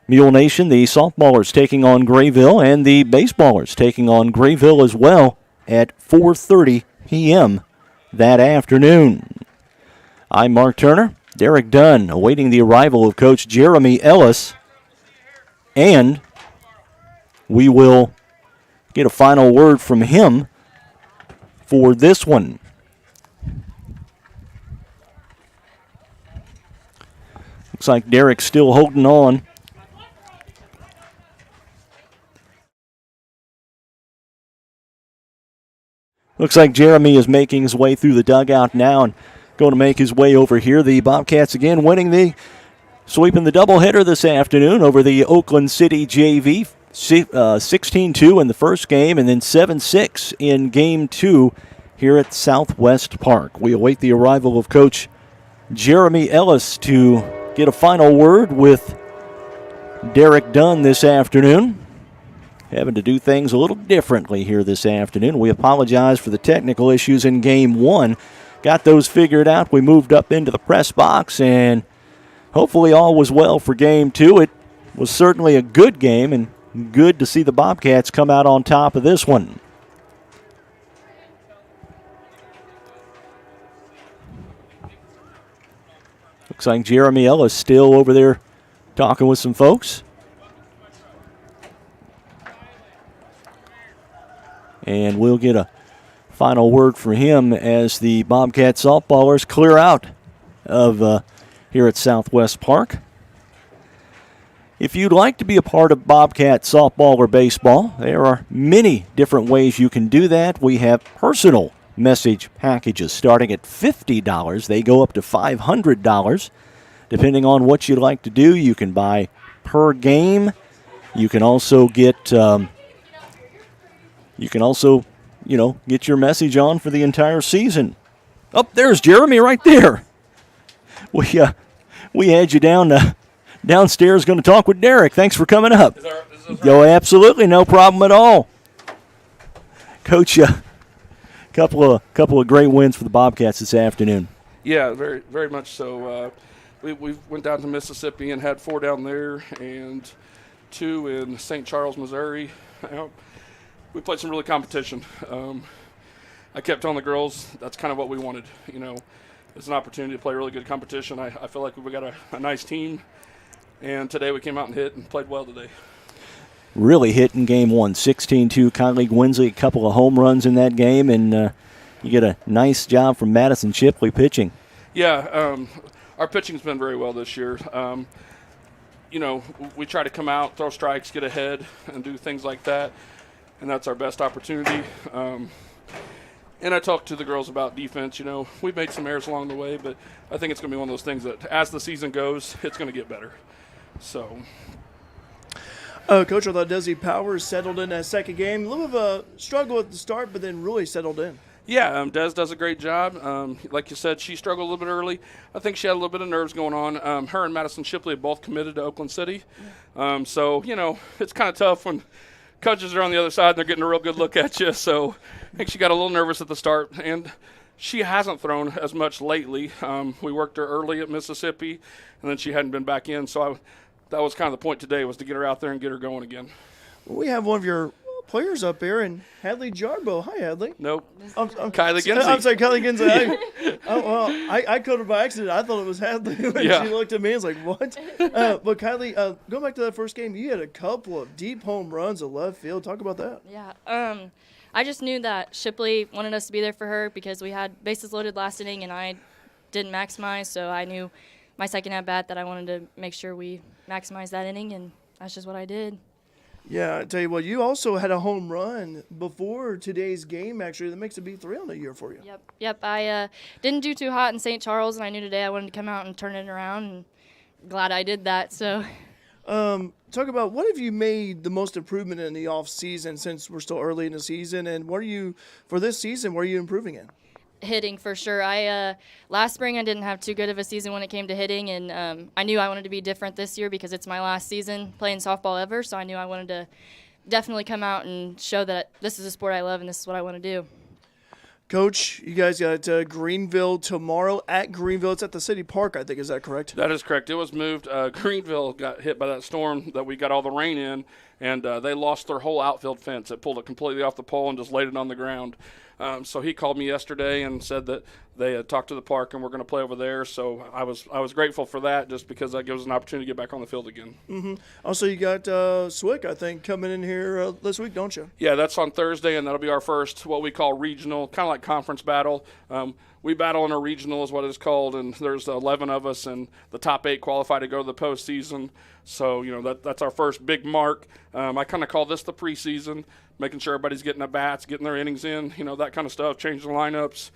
Mule Nation. The softballers taking on Grayville and the baseballers taking on Grayville as well at 4:30 p.m. that afternoon. I'm Mark Turner. Derek Dunn awaiting the arrival of Coach Jeremy Ellis, and we will get a final word from him for this one. Looks like Derek's still holding on. Looks like Jeremy is making his way through the dugout now and going to make his way over here. The Bobcats again sweeping the doubleheader this afternoon over the Oakland City JV. 16-2 in the first game and then 7-6 in game 2 here at Southwest Park. We await the arrival of Coach Jeremy Ellis to get a final word with Derek Dunn this afternoon. Having to do things a little differently here this afternoon. We apologize for the technical issues in game 1. Got those figured out. We moved up into the press box and hopefully all was well for game 2. It was certainly a good game and good to see the Bobcats come out on top of this one. Looks like Jeremy Ellis still over there talking with some folks. And we'll get a final word from him as the Bobcat softballers clear out of here at Southwest Park. If you'd like to be a part of Bobcat softball or baseball, there are many different ways you can do that. We have personal message packages starting at $50. They go up to $500. Depending on what you'd like to do, you can buy per game. You can also get get your message on for the entire season. Oh, there's Jeremy right there. We had you downstairs going to talk with Derek. Thanks for coming up. Is this right? Yo, absolutely, no problem at all. Coach, couple of great wins for the Bobcats this afternoon. Yeah, very very much so. We went down to Mississippi and had 4 down there and 2 in St. Charles, Missouri. We played some really competition. I kept telling the girls that's kind of what we wanted. It's an opportunity to play really good competition. I feel like we got a nice team. And today we came out and hit and played well today. Really hit in game 1, 16-2. Kylie Gwinsley, a couple of home runs in that game, and you get a nice job from Madison Shipley pitching. Yeah, our pitching's been very well this year. We try to come out, throw strikes, get ahead, and do things like that, and that's our best opportunity. And I talked to the girls about defense. We've made some errors along the way, but I think it's going to be one of those things that as the season goes, it's going to get better. So, Coach, I thought Desi Powers settled in that second game. A little bit of a struggle at the start, but then really settled in. Yeah, Des does a great job. Like you said, she struggled a little bit early. I think she had a little bit of nerves going on. Her and Madison Shipley have both committed to Oakland City. So, it's kind of tough when coaches are on the other side and they're getting a real good look at you. So I think she got a little nervous at the start. And she hasn't thrown as much lately. We worked her early at Mississippi, and then she hadn't been back in. So that was kind of the point today, was to get her out there and get her going again. We have one of your players up here, and Hadley Jarbo. Hi, Hadley. Nope. I'm Kylie Ginsey. I'm sorry, Kylie Ginsey. I called her by accident. I thought it was Hadley when she looked at me. I was like, what? But Kylie, going back to that first game, you had a couple of deep home runs at left field. Talk about that. Yeah. I just knew that Shipley wanted us to be there for her because we had bases loaded last inning, and I didn't maximize, so I knew my second at-bat that I wanted to make sure we maximized that inning, and that's just what I did. Yeah, I tell you what, you also had a home run before today's game, actually. That makes it B3 on the year for you. Yep. I didn't do too hot in St. Charles, and I knew today I wanted to come out and turn it around, and glad I did that. So, Talk about what have you made the most improvement in the off season since we're still early in the season, and what are you for this season? What are you improving in? Hitting for sure. Last spring I didn't have too good of a season when it came to hitting, and I knew I wanted to be different this year because it's my last season playing softball ever. So I knew I wanted to definitely come out and show that this is a sport I love and this is what I want to do. Coach, you guys got Greenville tomorrow at Greenville. It's at the city park, I think. Is that correct? That is correct. It was moved. Greenville got hit by that storm that we got all the rain in, and they lost their whole outfield fence. It pulled it completely off the pole and just laid it on the ground. So he called me yesterday and said that they had talked to the park and we're going to play over there. So I was grateful for that, just because that gives us an opportunity to get back on the field again. Mm-hmm. Also, you got Swick, I think, coming in here this week, don't you? Yeah, that's on Thursday, and that'll be our first what we call regional, kind of like conference battle. We battle in a regional is what it's called, and there's 11 of us, and the top 8 qualify to go to the postseason. So, that's our first big mark. I kind of call this the preseason, making sure everybody's getting at bats, getting their innings in, that kind of stuff, changing the lineups,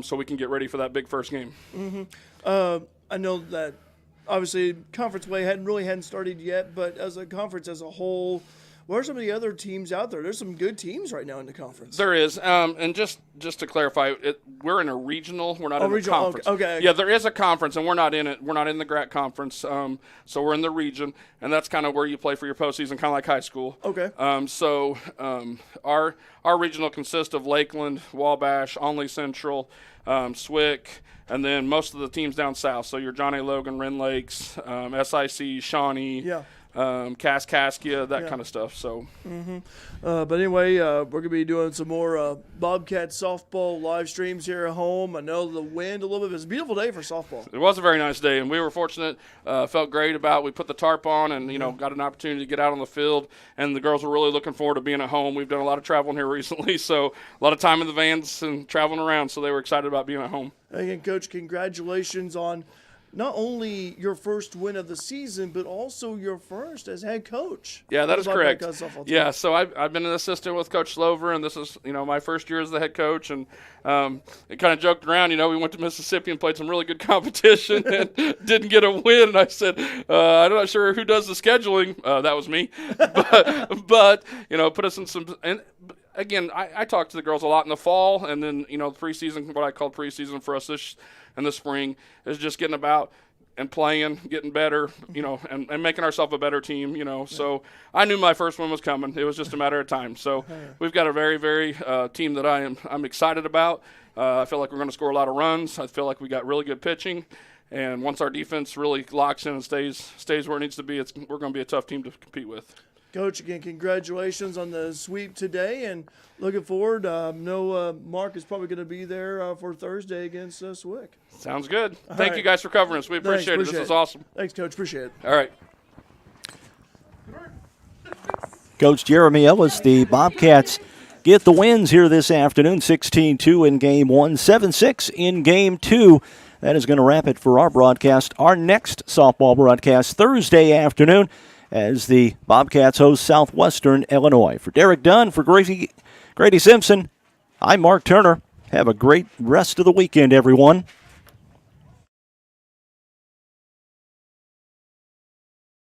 so we can get ready for that big first game. Mm-hmm. I know that obviously conference play hadn't started yet, but as a conference as a whole, what are some of the other teams out there? There's some good teams right now in the conference. There is, and just to clarify, we're in a regional. We're not in the conference. Okay. Yeah, there is a conference, and we're not in it. We're not in the GRAC conference, so we're in the region, and that's kind of where you play for your postseason, kind of like high school. Okay. Our regional consists of Lakeland, Wabash, Onley Central, Swick, and then most of the teams down south. So your John A. Logan, Wren Lakes, SIC, Shawnee. Yeah. Kaskaskia, that kind of stuff. So, but anyway, we're gonna be doing some more Bobcat softball live streams here at home. I know the wind a little bit. It's a beautiful day for softball. It was a very nice day, and we were fortunate. Felt great about. We put the tarp on, and got an opportunity to get out on the field. And the girls were really looking forward to being at home. We've done a lot of traveling here recently, so a lot of time in the vans and traveling around. So they were excited about being at home. Again, Coach, congratulations on not only your first win of the season, but also your first as head coach. Yeah, that is correct. Yeah, so I've been an assistant with Coach Slover, and this is my first year as the head coach. And it kind of joked around. We went to Mississippi and played some really good competition and didn't get a win. And I said, I'm not sure who does the scheduling. That was me. But put us in some. And again, I talked to the girls a lot in the fall, and then preseason, what I call preseason for us in the spring, is just getting about and playing, getting better, and making ourselves a better team, So I knew my first one was coming. It was just a matter of time. So we've got a very, very team that I'm excited about. I feel like we're going to score a lot of runs. I feel like we got really good pitching. And once our defense really locks in and stays where it needs to be, we're going to be a tough team to compete with. Coach, again, congratulations on the sweep today, and looking forward. Mark is probably going to be there for Thursday against Swick. Sounds good. Thank you guys for covering us. We appreciate it. This is awesome. Thanks, Coach. Appreciate it. All right. Coach Jeremy Ellis, the Bobcats get the wins here this afternoon, 16-2 in Game 1, 7-6 in Game 2. That is going to wrap it for our broadcast. Our next softball broadcast Thursday afternoon, as the Bobcats host Southwestern Illinois. For Derek Dunn, for Grady Simpson, I'm Mark Turner. Have a great rest of the weekend, everyone.